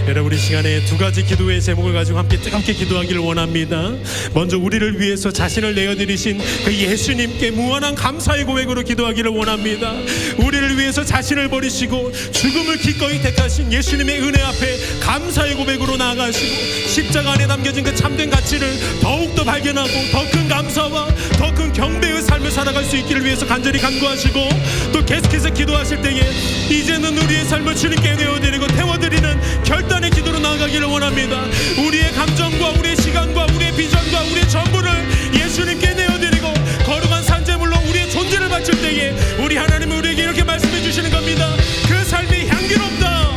여러분 이 시간에 두 가지 기도의 제목을 가지고 함께 뜨겁게 기도하기를 원합니다. 먼저 우리를 위해서 자신을 내어드리신 그 예수님께 무한한 감사의 고백으로 기도하기를 원합니다. 우리를 위해서 자신을 버리시고 죽음을 기꺼이 택하신 예수님의 은혜 앞에 감사의 고백으로 나아가시고 십자가 안에 담겨진 그 참된 가치를 더욱더 발견하고 더 큰 감사와 더 큰 경배의 삶을 살아갈 수 있기를 위해서 간절히 간구하시고 또 계속해서 기도하실 때에 이제는 우리의 삶을 주님께 내어드리고 태워드리는 결단의 기도로 나아가기를 원합니다. 우리의 감정과 우리의 시간과 우리의 비전과 우리의 전부를 예수님께 내어드리고 거룩한 산제물로 우리의 존재를 바칠 때에 우리 하나님은 우리에게 이렇게 말씀해 주시는 겁니다. 그 삶이 향기롭다.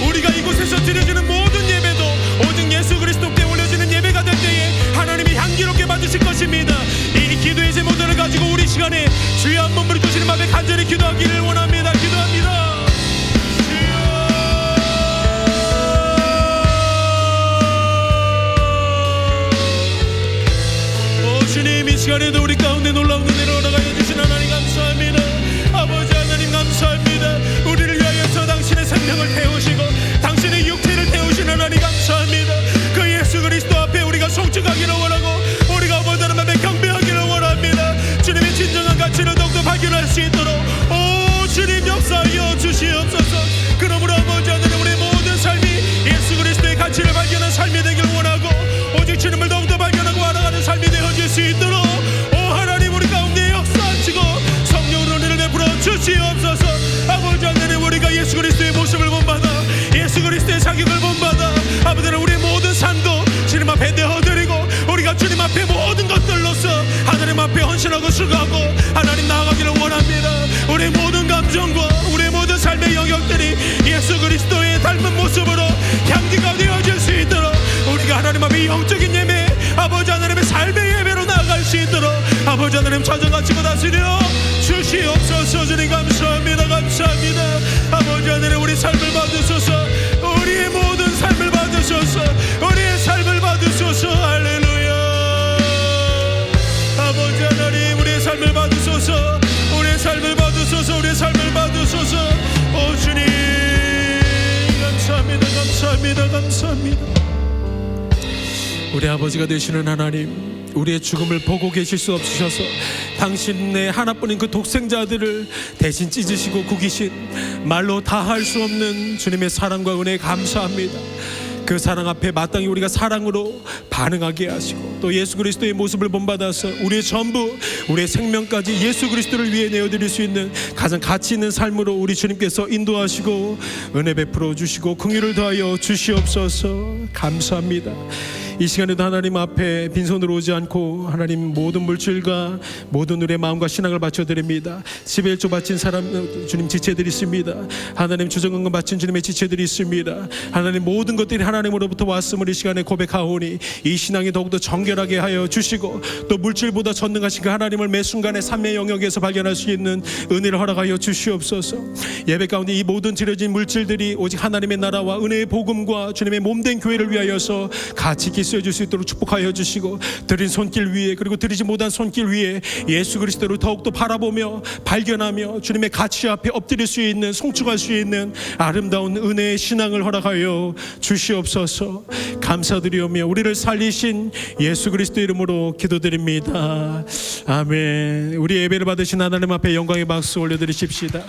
우리가 이곳에서 드려지는 모든 예배도 오직 예수 그리스도께 올려지는 예배가 될 때에 하나님이 향기롭게 받으실 것입니다. 이 기도의 제목들을 가지고 우리 시간에 주여 한번 부르시는 마음에 간절히 기도하기를 원합니다. 기도합니다. 주님 이 시간에도 우리 가운데 놀라운 은혜를 허락하여 주신 하나님 감사합니다. 아버지 하나님 감사합니다. 우리를 위하여서 당신의 생명을 태우시고 당신의 육체를 태우신 하나님 감사합니다. 그 예수 그리스도 앞에 우리가 송축하기를 원하고 우리가 아버지 하나님 앞에 경배하기를 원합니다. 주님의 진정한 가치를 더욱더 발견할 수 있도록 오 주님 역사하여 주시옵소서. 그러므로 아버지 하나님 우리의 모든 삶이 예수 그리스도의 가치를 발견한 삶이 되길 원하고 오직 주님을 더욱더 발견 모습으로 향기가 되어질 수 있도록 우리가 하나님 앞에 영적인 예배, 아버지 하나님의 삶의 예배로 나아갈 수 있도록 아버지 하나님 찾아가시고 다스려 주시옵소서. 주님 감사합니다. 감사합니다. 아버지 하나님 우리 삶을 받으소서. 우리의 모든 삶을 받으소서. 우리의 삶을 받으소서. 할렐루야. 아버지 하나님 우리의 삶을 받으소서. 우리의 삶을 받으소서. 우리의 삶을 받으소서. 오 주님 감사합니다. 감사합니다. 감사합니다. 우리 아버지가 되시는 하나님, 우리의 죽음을 보고 계실 수 없으셔서 당신의 하나뿐인 그 독생자들을 대신 찢으시고 구기신 말로 다 할 수 없는 주님의 사랑과 은혜에 감사합니다. 그 사랑 앞에 마땅히 우리가 사랑으로 반응하게 하시고 또 예수 그리스도의 모습을 본받아서 우리의 전부, 우리의 생명까지 예수 그리스도를 위해 내어드릴 수 있는 가장 가치 있는 삶으로 우리 주님께서 인도하시고 은혜 베풀어 주시고 긍휼을 더하여 주시옵소서. 감사합니다. 이 시간에도 하나님 앞에 빈손으로 오지 않고 하나님 모든 물질과 모든 우리의 마음과 신앙을 바쳐드립니다. 11조 바친 사람 주님 지체들이 있습니다. 하나님 주정금금 바친 주님의 지체들이 있습니다. 하나님 모든 것들이 하나님으로부터 왔음을 이 시간에 고백하오니 이 신앙이 더욱더 정결하게 하여 주시고 또 물질보다 전능하신 그 하나님을 매 순간의 삶의 영역에서 발견할 수 있는 은혜를 허락하여 주시옵소서. 예배 가운데 이 모든 드려진 물질들이 오직 하나님의 나라와 은혜의 복음과 주님의 몸된 교회를 위하여서 같이 쓰여질 수 있도록 축복하여 주시고 드린 손길 위에 그리고 드리지 못한 손길 위에 예수 그리스도를 더욱더 바라보며 발견하며 주님의 가치 앞에 엎드릴 수 있는 송축할 수 있는 아름다운 은혜의 신앙을 허락하여 주시옵소서. 감사드리오며 우리를 살리신 예수 그리스도 이름으로 기도드립니다. 아멘. 우리 예배를 받으신 하나님 앞에 영광의 박수 올려드리십시다.